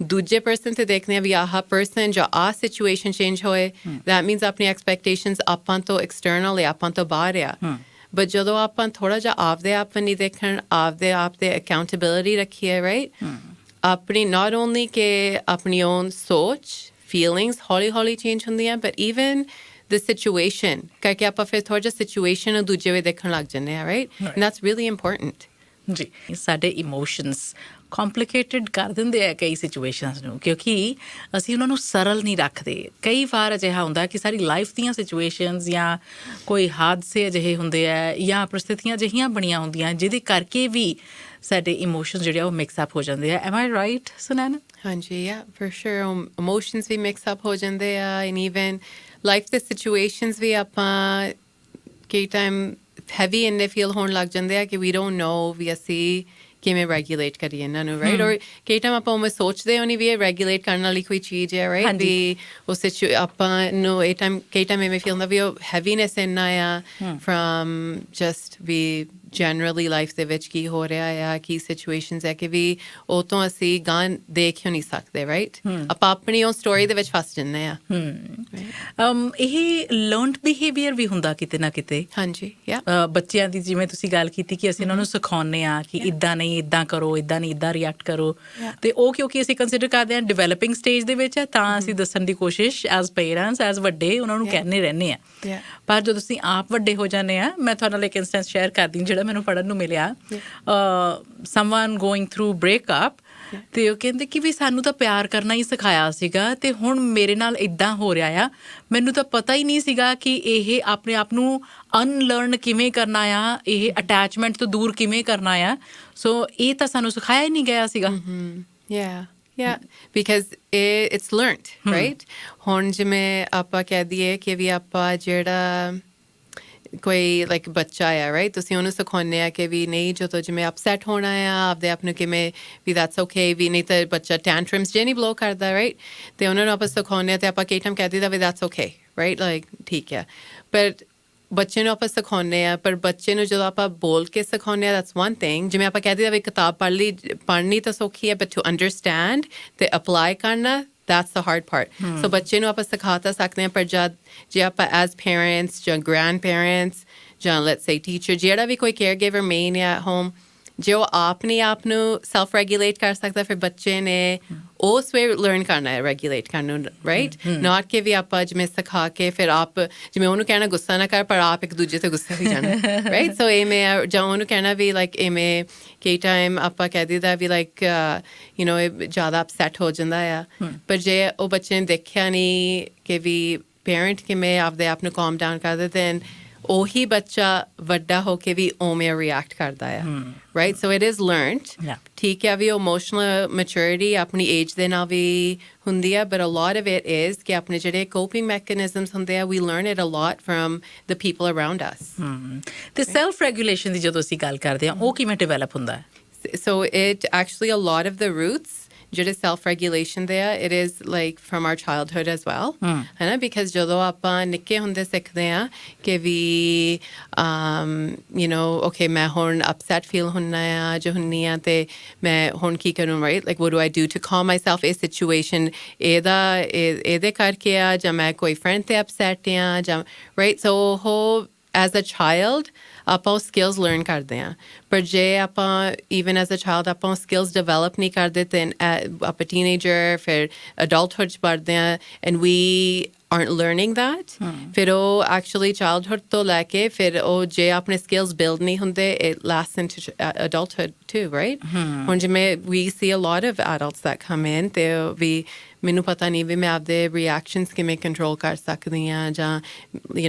ਦੂਜੇ person ਤੇ ਦੇਖਦੇ ਹਾਂ ਵੀ ਆਹ person ਜਾਂ ਆਹ situation change ਹੋਏ, that means ਆਪਣੀ expectations ਆਪਾਂ ਤੋਂ external ਹੈ, ਆਪਾਂ ਤੋਂ ਬਾਹਰ ਆ. But ਜਦੋਂ ਆਪਾਂ ਥੋੜਾ ਜਿਹਾ ਆਪਦੇ ਆਪ ਨਹੀਂ ਦੇਖਣ, ਆਪਦੇ ਆਪ ਤੇ accountability ਰੱਖੀਏ, right? ਆਪਣੀ not only ਕਿ ਆਪਣੀ own ਸੋਚ, feelings ਹੌਲੀ change ਹੁੰਦੀਆਂ, but even the situation, ਕਰਕੇ ਆਪਾਂ ਫਿਰ ਥੋੜਾ ਜਿਹਾ situation ਨੂੰ ਦੂਜੇ ਵੇ ਦੇਖਣ ਲੱਗ ਜਾਂਦੇ ਆ, right? And that's really important. ਜੀ ਸਾਡੇ ਇਮੋਸ਼ਨਸ ਕੰਪਲਿਕੇਟਡ ਕਰ ਦਿੰਦੇ ਆ ਕਈ ਸਿਚੁਏਸ਼ਨਸ ਨੂੰ, ਕਿਉਂਕਿ ਅਸੀਂ ਉਹਨਾਂ ਨੂੰ ਸਰਲ ਨਹੀਂ ਰੱਖਦੇ. ਕਈ ਵਾਰ ਅਜਿਹਾ ਹੁੰਦਾ ਕਿ ਸਾਡੀ ਲਾਈਫ ਦੀਆਂ ਸਿਚੁਏਸ਼ਨਸ ਜਾਂ ਕੋਈ ਹਾਦਸੇ ਅਜਿਹੇ ਹੁੰਦੇ ਆ ਜਾਂ ਪ੍ਰਸਥਿਤੀਆਂ ਅਜਿਹੀਆਂ ਬਣੀਆਂ ਹੁੰਦੀਆਂ ਜਿਹਦੇ ਕਰਕੇ ਵੀ ਸਾਡੇ ਇਮੋਸ਼ਨਸ ਜਿਹੜੇ ਆ ਉਹ ਮਿਕਸ ਅਪ ਹੋ ਜਾਂਦੇ ਆ. Am I right Sunaina? ਹਾਂਜੀ, yeah, for sure. Emotions ਵੀ ਮਿਕਸ ਅਪ ਹੋ ਜਾਂਦੇ ਆ, and even life ਦੇ ਸਿਚੁਏਸ਼ਨਸ ਵੀ ਆਪਾਂ ਕਈ ਟਾਈਮ ਹੈਵੀ ਇੰਨੇ ਫੀਲ ਹੋਣ ਲੱਗ ਜਾਂਦੇ ਆ ਕਿ we don't know ਵੀ ਅਸੀਂ ਕਿਵੇਂ ਰੈਗੂਲੇਟ ਕਰੀਏ ਇਹਨਾਂ ਨੂੰ, ਰਾਈਟ? ਔਰ ਕਈ ਟਾਈਮ ਆਪਾਂ ਉਵੇਂ ਸੋਚਦੇ ਹੋ ਨਹੀਂ ਵੀ ਇਹ ਰੈਗੂਲੇਟ ਕਰਨ ਵਾਲੀ ਕੋਈ ਚੀਜ਼ ਹੈ, ਰਾਈਟ? ਵੀ ਉਸ ਆਪਾਂ ਨੂੰ ਇਹ ਟਾਈਮ ਕਈ ਟਾਈਮ ਐਵੇਂ ਫੀਲ ਹੁੰਦਾ ਵੀ ਉਹ ਹੈਵੀਨੈਸ ਇੰਨਾ ਆ ਫਰਮ ਜਸਟ ਵੀ ਜਨਰਲੀ ਲਾਈਫ ਦੇ ਵਿੱਚ ਕੀ ਹੋ ਰਿਹਾ ਆ, ਕੀ ਸਿਚੁਏਸ਼ਨਸ ਹੈ ਕਿ ਵੀ ਉਹ ਤੋਂ ਅਸੀਂ ਗਾਂ ਦੇਖ ਹੀ ਨਹੀਂ ਸਕਦੇ, ਰਾਈਟ? ਆਪਾਂ ਆਪਣੀ ਉਹ ਸਟੋਰੀ ਦੇ ਵਿੱਚ ਫਸ ਜਾਂਦੇ ਆ. ਇਹ ਲਰਨਡ ਬਿਹੇਵੀਅਰ ਵੀ ਹੁੰਦਾ ਕਿਤੇ ਨਾ ਕਿਤੇ. ਹਾਂਜੀ, ਬੱਚਿਆਂ ਦੀ ਜਿਵੇਂ ਤੁਸੀਂ ਗੱਲ ਕੀਤੀ ਕਿ ਅਸੀਂ ਉਹਨਾਂ ਨੂੰ ਸਿਖਾਉਂਦੇ ਹਾਂ ਕਿ ਇੱਦਾਂ ਨਹੀਂ, ਇੱਦਾਂ ਕਰੋ, ਇੱਦਾਂ ਨਹੀਂ, ਇੱਦਾਂ ਰਿਐਕਟ ਕਰੋ, ਅਤੇ ਉਹ ਕਿਉਂਕਿ ਅਸੀਂ ਕੰਸੀਡਰ ਕਰਦੇ ਹਾਂ ਡਿਵੈਲਪਿੰਗ ਸਟੇਜ ਦੇ ਵਿੱਚ ਹੈ ਤਾਂ ਅਸੀਂ ਦੱਸਣ ਦੀ ਕੋਸ਼ਿਸ਼ ਐਜ਼ ਪੇਰੈਂਟਸ, ਐਜ਼ ਵੱਡੇ ਉਹਨਾਂ ਨੂੰ ਕਹਿੰਦੇ ਰਹਿੰਦੇ ਹਾਂ. ਪਰ ਜਦੋਂ ਅਸੀਂ ਆਪ ਵੱਡੇ ਹੋ ਜਾਂਦੇ ਹਾਂ, ਮੈਂ ਤੁਹਾਡੇ ਨਾਲ ਇੱਕ ਇੰਸਟੈਂਸ ਸ਼ੇਅਰ ਕਰਦੀ ਜਿਹੜਾ ਮੈਨੂੰ ਪੜ੍ਹਨ ਨੂੰ ਮਿਲਿਆ. ਸਮਵਨ ਗੋਇੰਗ ਥਰੂ ਬ੍ਰੇਕਅਪ, ਅਤੇ ਉਹ ਕਹਿੰਦੇ ਕਿ ਵੀ ਸਾਨੂੰ ਤਾਂ ਪਿਆਰ ਕਰਨਾ ਹੀ ਸਿਖਾਇਆ ਸੀਗਾ ਅਤੇ ਹੁਣ ਮੇਰੇ ਨਾਲ ਇੱਦਾਂ ਹੋ ਰਿਹਾ ਆ, ਮੈਨੂੰ ਤਾਂ ਪਤਾ ਹੀ ਨਹੀਂ ਸੀਗਾ ਕਿ ਇਹ ਆਪਣੇ ਆਪ ਨੂੰ ਅਨਲਰਨ ਕਿਵੇਂ ਕਰਨਾ ਆ, ਇਹ ਅਟੈਚਮੈਂਟ ਤੋਂ ਦੂਰ ਕਿਵੇਂ ਕਰਨਾ ਆ. ਸੋ ਇਹ ਤਾਂ ਸਾਨੂੰ ਸਿਖਾਇਆ ਹੀ ਨਹੀਂ ਗਿਆ ਸੀਗਾ. Yeah, because it's learned, right? ਹੁਣ ਜਿਵੇਂ ਆਪਾਂ ਕਹਿ ਦਈਏ ਕਿ ਵੀ ਆਪਾਂ ਜਿਹੜਾ ਕੋਈ ਲਾਈਕ ਬੱਚਾ ਆ, ਰਾਈਟ? ਤੁਸੀਂ ਉਹਨੂੰ ਸਿਖਾਉਂਦੇ ਆ ਕਿ ਵੀ ਨਹੀਂ ਜਦੋਂ ਜਿਵੇਂ ਅਪਸੈਟ ਹੋਣਾ ਆ ਆਪਦੇ ਆਪ ਨੂੰ ਕਿਵੇਂ ਵੀ ਦੈਟਸ ਓਕੇ, ਵੀ ਨਹੀਂ ਤਾਂ ਬੱਚਾ ਟੈਂਟਰਮਸ ਜੇ ਨਹੀਂ ਬਲੋ ਕਰਦਾ, ਰਾਈਟ? ਅਤੇ ਉਹਨਾਂ ਨੂੰ ਆਪਾਂ ਸਿਖਾਉਂਦੇ ਆ ਅਤੇ ਆਪਾਂ ਕਈ ਟਾਈਮ ਕਹਿ ਦਈਦਾ ਵੀ ਦੈਟਸ ਓਕੇ, ਰਾਈਟ? ਲਾਈਕ ਠੀਕ ਆ, ਪਰ ਬੱਚੇ ਨੂੰ ਆਪਾਂ ਸਿਖਾਉਂਦੇ ਆ, ਪਰ ਬੱਚੇ ਨੂੰ ਜਦੋਂ ਆਪਾਂ ਬੋਲ ਕੇ ਸਿਖਾਉਂਦੇ ਆ ਦੈਟਸ ਵਨ ਥਿੰਗ. ਜਿਵੇਂ ਆਪਾਂ ਕਹਿ ਦਈਦਾ ਵੀ ਕਿਤਾਬ ਪੜ੍ਹਨੀ ਤਾਂ ਸੌਖੀ ਹੈ, ਬਟ ਟੂ ਅੰਡਰਸਟੈਂਡ ਅਤੇ ਅਪਲਾਈ ਕਰਨਾ that's the hard part. So ਬੱਚੇ ਨੂੰ ਆਪਾਂ ਸਿਖਾ ਤਾਂ ਸਕਦੇ ਹਾਂ, ਪਰ ਜੇ ਆਪਾਂ ਐਜ਼ ਪੇਰੈਂਟਸ ਜਾਂ ਗ੍ਰੈਂਡ ਪੇਰੈਂਟਸ ਜਾਂ ਲੈਟਸ ਸੇ ਟੀਚਰ, ਜਿਹੜਾ ਵੀ ਕੋਈ ਕੇਅਰ ਗਿਵਰ ਮੇਨ ਹੈ ਐਟ ਹੋਮ, ਜੇ ਉਹ ਆਪਣੇ ਆਪ ਨੂੰ ਸੈਲਫ ਰੈਗੂਲੇਟ ਕਰ ਸਕਦਾ, ਫਿਰ ਬੱਚੇ ਨੇ ਉਸ ਵੇ ਲਰਨ ਕਰਨਾ ਹੈ ਰੈਗੂਲੇਟ ਕਰਨ ਨੂੰ, ਰਾਈਟ? ਨਾਟ ਕਿ ਵੀ ਆਪਾਂ ਜਿਵੇਂ ਸਿਖਾ ਕੇ ਫਿਰ ਆਪ ਜਿਵੇਂ ਉਹਨੂੰ ਕਹਿਣਾ ਗੁੱਸਾ ਨਾ ਕਰ, ਪਰ ਆਪ ਇੱਕ ਦੂਜੇ 'ਤੇ ਗੁੱਸਾ ਵੀ ਜਾਣਾ, ਰਾਈਟ? ਸੋ ਇਵੇਂ ਜਾਂ ਉਹਨੂੰ ਕਹਿਣਾ ਵੀ ਲਾਈਕ ਇਵੇਂ ਕਈ ਟਾਈਮ ਆਪਾਂ ਕਹਿ ਦਿੰਦਾ ਵੀ ਲਾਈਕ ਯੂ ਨੋ ਜ਼ਿਆਦਾ ਅਪਸੈਟ ਹੋ ਜਾਂਦਾ ਆ, ਪਰ ਜੇ ਉਹ ਬੱਚੇ ਨੇ ਦੇਖਿਆ ਨਹੀਂ ਕਿ ਵੀ ਪੇਰੈਂਟ ਕਿਵੇਂ ਆਪਦੇ ਆਪ ਨੂੰ ਕਾਮ ਡਾਊਨ ਕਰਦੇ, ਦੈਨ ਉਹੀ ਬੱਚਾ ਵੱਡਾ ਹੋ ਕੇ ਵੀ ਉਵੇਂ ਰਿਐਕਟ ਕਰਦਾ ਆ, right? So it is learned. ਠੀਕ ਹੈ ਵੀ ਇਮੋਸ਼ਨਲ ਮੈਚੁਰਿਟੀ ਆਪਣੀ ਏਜ ਦੇ ਨਾਲ ਵੀ ਹੁੰਦੀ ਆ, but a lot of it is ਕਿ ਆਪਣੇ ਜਿਹੜੇ ਕੋਪਿੰਗ ਮੈਕੈਨਿਜ਼ਮਸ ਹੁੰਦੇ ਆ, we learn it a lot from the people around us. ਅਤੇ ਸੈਲਫ ਰੈਗੂਲੇਸ਼ਨ ਦੀ ਜਦੋਂ ਅਸੀਂ ਗੱਲ ਕਰਦੇ ਹਾਂ, ਉਹ ਕਿਵੇਂ ਡਿਵੈਲਪ ਹੁੰਦਾ ਹੈ? So it actually a lot of the roots ਜਿਹੜੇ ਸੈਲਫ ਰੈਗੂਲੇਸ਼ਨ ਦੇ ਆ, it is like from our childhood as well, ਹੈ ਨਾ? ਬਿਕਾਜ਼ ਜਦੋਂ ਆਪਾਂ ਨਿੱਕੇ ਹੁੰਦੇ ਸਿੱਖਦੇ ਹਾਂ ਕਿ ਵੀ ਯੂ ਨੋ ਓਕੇ ਮੈਂ ਹੁਣ ਅਪਸੈਟ ਫੀਲ ਹੁੰਦਾ ਆ ਜੋ ਹੁੰਦੀ ਆ, ਅਤੇ ਮੈਂ ਹੁਣ ਕੀ ਕਰੂੰ, right? Like what do I do to calm my self? ਇਹ ਸਿਚੁਏਸ਼ਨ ਇਹਦੇ ਕਰਕੇ ਆ, ਜਾਂ ਮੈਂ ਕੋਈ ਫਰੈਂਡ 'ਤੇ ਅਪਸੈਟ ਆ, ਜਾਂ ਰਾਈਟ? ਸੋ ਉਹ ਐਜ਼ ਅ ਚਾਈਲਡ ਆਪਾਂ ਉਹ ਸਕਿੱਲਸ ਲਰਨ ਕਰਦੇ ਹਾਂ ਪਰ ਜੇ ਆਪਾਂ ਈਵਨ ਐਜ਼ ਅ ਚਾਈਲਡ ਆਪਾਂ ਉਹ ਸਕਿੱਲਸ ਡਿਵੈਲਪ ਨਹੀਂ ਕਰਦੇ ਤੇ ਆਪਾਂ ਟੀਨੇਜਰ ਫਿਰ ਅਡਲਟਹੁੱਡ 'ਚ ਪੜ੍ਹਦੇ ਹਾਂ and we aren't learning that ਫਿਰ ਉਹ ਐਕਚੁਅਲੀ ਚਾਈਲਡਹੁੱਡ ਤੋਂ ਲੈ ਕੇ ਫਿਰ ਉਹ ਜੇ ਆਪਣੇ ਸਕਿੱਲਸ ਬਿਲਡ ਨਹੀਂ ਹੁੰਦੇ it lasts into adulthood too right ਹੁਣ ਜਿਵੇਂ we see a lot of adults that come in ਤੇ ਵੀ ਮੈਨੂੰ ਪਤਾ ਨਹੀਂ ਵੀ ਮੈਂ ਆਪਦੇ ਰਿਐਕਸ਼ਨਸ ਕਿਵੇਂ ਕੰਟਰੋਲ ਕਰ ਸਕਦੀ ਹਾਂ ਜਾਂ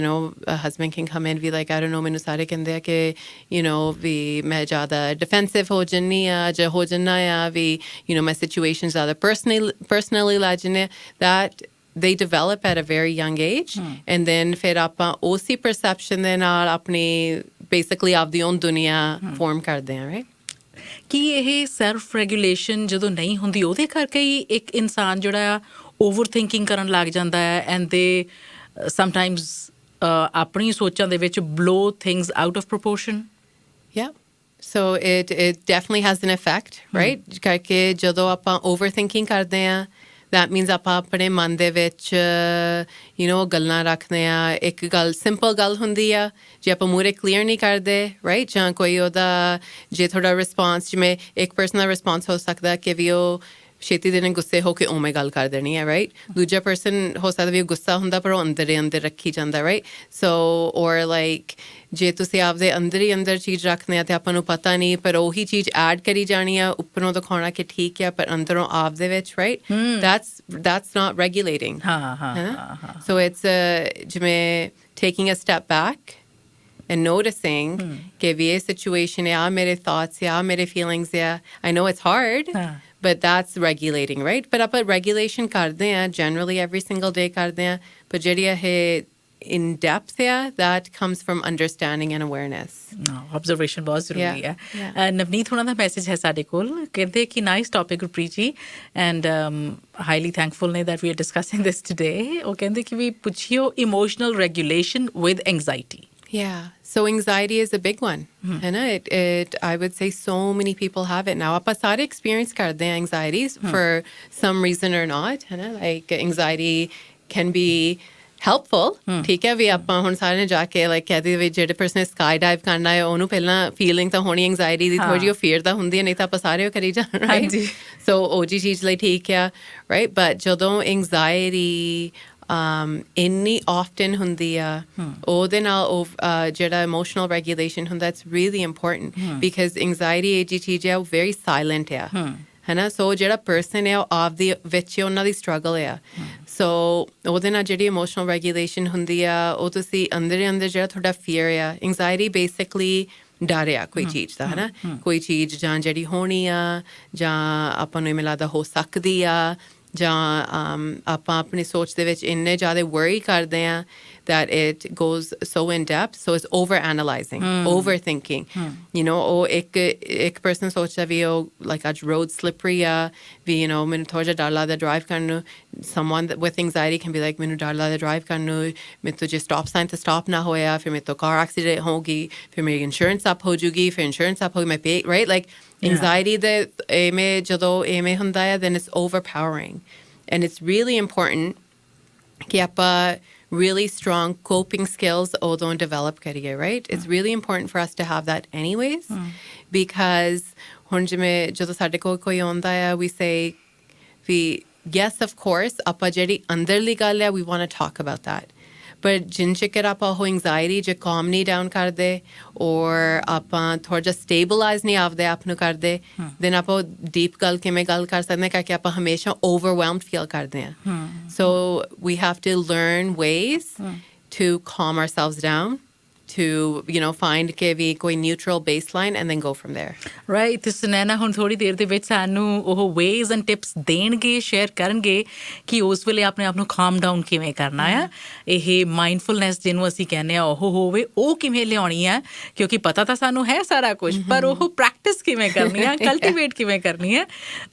husband can come in we like I don't know ਮੈਨੂੰ ਸਾਰੇ ਕਹਿੰਦੇ ਆ ਕਿ ਵੀ ਮੈਂ ਜ਼ਿਆਦਾ ਡਿਫੈਂਸਿਵ ਹੋ ਜਾਂਦੀ ਆ ਜਾਂ ਹੋ ਜਾਂਦਾ ਆ ਵੀ my situation ਜ਼ਿਆਦਾ personally ਲੈ ਜਾਂਦੇ that they develop at a very young age and then ਫਿਰ ਆਪਾਂ ਉਸੇ perception ਦੇ ਨਾਲ ਆਪਣੀ basically ਆਪਦੀ own ਦੁਨੀਆ form ਕਰਦੇ ਹਾਂ right ਕੀ ਇਹ ਸੈਲਫ ਰੈਗੂਲੇਸ਼ਨ ਜਦੋਂ ਨਹੀਂ ਹੁੰਦੀ ਉਹਦੇ ਕਰਕੇ ਹੀ ਇੱਕ ਇਨਸਾਨ ਜਿਹੜਾ ਆ ਓਵਰ ਥਿੰਕਿੰਗ ਕਰਨ ਲੱਗ ਜਾਂਦਾ ਹੈ ਐਂਡ ਦੇ ਸਮਟਾਈਮਸ ਆਪਣੀ ਸੋਚਾਂ ਦੇ ਵਿੱਚ blow things out of proportion yeah so it definitely has an effect right ਕਰਕੇ ਜਦੋਂ ਆਪਾਂ ਓਵਰ ਥਿੰਕਿੰਗ ਕਰਦੇ ਹਾਂ that means ਆਪਾਂ ਆਪਣੇ ਮਨ ਦੇ ਵਿੱਚ ਗੱਲਾਂ ਰੱਖਦੇ ਹਾਂ ਇੱਕ ਗੱਲ ਸਿੰਪਲ ਗੱਲ ਹੁੰਦੀ ਆ ਜੇ ਆਪਾਂ ਮੂਹਰੇ ਕਲੀਅਰ ਨਹੀਂ ਕਰਦੇ ਰਾਈਟ ਜਾਂ ਕੋਈ ਉਹਦਾ ਜੇ ਥੋੜ੍ਹਾ ਰਿਸਪੌਂਸ ਜਿਵੇਂ ਇੱਕ ਪਰਸਨ ਦਾ ਰਿਸਪੌਂਸ ਹੋ ਸਕਦਾ ਕਿ ਵੀ ਉਹ ਛੇਤੀ ਦੇ ਨਾਲ ਗੁੱਸੇ ਹੋ ਕੇ ਉਵੇਂ ਗੱਲ ਕਰ ਦੇਣੀ ਹੈ ਰਾਈਟ ਦੂਜਾ ਪਰਸਨ ਹੋ ਸਕਦਾ ਵੀ ਉਹ ਗੁੱਸਾ ਹੁੰਦਾ ਪਰ ਉਹ ਅੰਦਰ ਹੀ ਅੰਦਰ ਰੱਖੀ ਜਾਂਦਾ ਰਾਈਟ ਸੋ ਔਰ ਲਾਈਕ ਜੇ ਤੁਸੀਂ ਆਪਦੇ ਅੰਦਰ ਹੀ ਅੰਦਰ ਚੀਜ਼ ਰੱਖਦੇ ਆ ਤੇ ਆਪਾਂ ਨੂੰ ਪਤਾ ਨਹੀਂ ਪਰ ਉਹੀ ਚੀਜ਼ ਐਡ ਕਰੀ ਜਾਣੀ ਆ ਉੱਪਰੋਂ ਦਿਖਾਉਣਾ ਕਿ ਠੀਕ ਆ ਪਰ ਅੰਦਰੋਂ ਆਪਦੇ ਵਿੱਚ right that's not regulating so it's ਜਿਵੇਂ taking a step back and noticing ਕਿ ਵੀ ਇਹ situation ਆ ਮੇਰੇ thoughts ਆ ਮੇਰੇ feelings ਆ I know it's hard but that's regulating right but ਆਪਾਂ regulation ਕਰਦੇ ਆ generally every single day ਕਰਦੇ ਆ ਪਰ ਜਿਹੜੀ ਇਹ in depth that comes from understanding and awareness observation ਬਹੁਤ ਜ਼ਰੂਰੀ ਹੈ ਨਵਨੀਤ ਹੁਣਾਂ ਦਾ ਮੈਸੇਜ ਹੈ ਸਾਡੇ ਕੋਲ ਕਹਿੰਦੇ ਕਿ nice topic Gurpreet ji and highly thankful ਨੇ that we are discussing this today ਉਹ ਕਹਿੰਦੇ ਕਿ ਵੀ ਪੁੱਛਿਓ emotional regulation with anxiety yeah so anxiety is a big one and it I would say so many people have it now ਆਪਾਂ ਸਾਰੇ experience ਕਰਦੇ ਹਾਂ anxieties for some reason or not like anxiety can be helpful ਠੀਕ ਹੈ ਵੀ ਆਪਾਂ ਹੁਣ ਸਾਰੇ ਨੇ ਜਾ ਕੇ ਲਾਈਕ ਕਹਦੇ ਵੀ ਜਿਹੜੇ ਪਰਸਨ ਨੇ ਸਕਾਈ ਡਾਈਵ ਕਰਨਾ ਹੈ ਉਹਨੂੰ ਪਹਿਲਾਂ ਫੀਲਿੰਗ ਤਾਂ ਹੋਣੀ ਐਂਗਜ਼ਾਇਟੀ ਦੀ ਥੋੜ੍ਹੀ ਜਿਹੀ ਫੀਅਰ ਤਾਂ ਹੁੰਦੀ ਹੈ ਨਹੀਂ ਤਾਂ ਆਪਾਂ ਸਾਰੇ ਉਹ ਕਰੀ ਜਾਣ ਰਾਈਟ ਸੋ ਉਹ ਜੀ ਚੀਜ਼ ਲਈ ਠੀਕ ਆ ਰਾਈਟ ਬਟ ਜਦੋਂ ਐਂਗਜ਼ਾਇਟੀ ਇੰਨੀ ਆਫਟਨ ਹੁੰਦੀ ਆ ਉਹਦੇ ਨਾਲ ਉਹ ਜਿਹੜਾ ਇਮੋਸ਼ਨਲ ਰੈਗੂਲੇਸ਼ਨ ਹੁੰਦਾ it's really important because anxiety ਇਹ ਜੀ ਚੀਜ਼ ਆ ਉਹ ਵੈਰੀ ਸਾਇਲੈਂਟ ਆ ਹੈ ਨਾ ਸੋ ਜਿਹੜਾ ਪਰਸਨ ਹੈ ਉਹ ਆਪਦੀ ਵਿੱਚ ਉਹਨਾਂ ਦੀ ਸਟਰਗਲ ਆ ਸੋ ਉਹਦੇ ਨਾਲ ਜਿਹੜੀ ਇਮੋਸ਼ਨਲ ਰੈਗੂਲੇਸ਼ਨ ਹੁੰਦੀ ਆ ਉਹ ਤੁਸੀਂ ਅੰਦਰ ਅੰਦਰ ਜਿਹੜਾ ਤੁਹਾਡਾ ਫੀਅਰ ਆ ਐਂਗਜ਼ਾਇਟੀ ਬੇਸਿਕਲੀ ਡਰ ਆ ਕੋਈ ਚੀਜ਼ ਦਾ ਹੈ ਨਾ ਕੋਈ ਚੀਜ਼ ਜਾਂ ਜਿਹੜੀ ਹੋਣੀ ਆ ਜਾਂ ਆਪਾਂ ਨੂੰ ਇਵੇਂ ਲੱਗਦਾ ਹੋ ਸਕਦੀ ਆ ਜਾਂ ਆਪਾਂ ਆਪਣੀ ਸੋਚ ਦੇ ਵਿੱਚ ਇੰਨੇ ਜ਼ਿਆਦਾ ਵਰੀ ਕਰਦੇ ਹਾਂ that it goes so in depth so it's over analyzing overthinking ਉਹ ਇੱਕ person ਸੋਚਦਾ ਵੀ ਉਹ like ਅੱਜ road slippery ਆ ਵੀ ਮੈਨੂੰ ਥੋੜ੍ਹਾ ਜਿਹਾ ਡਰ ਲੱਗਦਾ ਡਰਾਈਵ ਕਰਨ ਨੂੰ someone with anxiety can be like ਮੈਨੂੰ ਡਰ ਲੱਗਦਾ ਡਰਾਈਵ ਕਰਨ ਨੂੰ ਮੇਰੇ ਤੋਂ ਜੇ ਸਟਾਪ ਸਾਈਨ ਤੇ ਸਟਾਪ ਨਾ ਹੋਇਆ ਫਿਰ ਮੇਰੇ ਤੋਂ ਕਾਰ ਐਕਸੀਡੈਂਟ ਹੋ ਗਈ ਫਿਰ ਮੇਰੀ ਇੰਸ਼ੋਰੈਂਸ ਅਪ ਹੋ ਜੂਗੀ ਫਿਰ ਇੰਸ਼ੋਰੈਂਸ ਅਪ ਹੋ ਗਈ ਮੈਂ ਪੇ ਰਾਈਟ ਲਾਈਕ anxiety ਦੇ ਐਵੇਂ ਜਦੋਂ ਐਵੇਂ ਹੁੰਦਾ ਹੈ then it's overpowering and it's really important ਕਿ ਆਪਾਂ really strong coping skills although develop kariye right it's really important for us to have that anyways because hun jime jado sade koi aunda hai we say yes of course apa jehdi andarli gall hai we want to talk about that but jin chikar apa ho anxiety je calm nahi down karde or apa thoda ja stabilize nahi avde aap nu karde then apa deep gall kiਵੇਂ ਗੱਲ ਕਰ ਸਕਦੇ ਹਾਂ ਕਿ ਆਪਾਂ ਹਮੇਸ਼ਾ overwhelmed feel ਕਰਦੇ ਹਾਂ so we have to learn ways to calm ourselves down to find ਕਿ ਵੀ ਕੋਈ neutral baseline and then go from there right ਤੇ ਸੁਨੈਨਾ ਹੁਣ ਥੋੜੀ ਦੇਰ ਦੇ ਵਿੱਚ ਸਾਨੂੰ ਉਹ ways and tips ਦੇਣਗੇ ਸ਼ੇਅਰ ਕਰਨਗੇ ਕਿ ਉਸ ਵੇਲੇ ਆਪਣੇ ਆਪ ਨੂੰ calm down ਕਿਵੇਂ ਕਰਨਾ ਆ ਇਹ mindfulness ਜਿਹਨੂੰ ਅਸੀਂ ਕਹਿੰਦੇ ਆ ਉਹ ਹੋਵੇ ਉਹ ਕਿਵੇਂ ਲਿਆਉਣੀ ਆ ਕਿਉਂਕਿ ਪਤਾ ਤਾਂ ਸਾਨੂੰ ਹੈ ਸਾਰਾ ਕੁਝ ਪਰ ਉਹ ਪ੍ਰੈਕਟਿਸ ਕਿਵੇਂ ਕਰਨੀ ਆ ਕਲਟੀਵੇਟ ਕਿਵੇਂ ਕਰਨੀ ਆ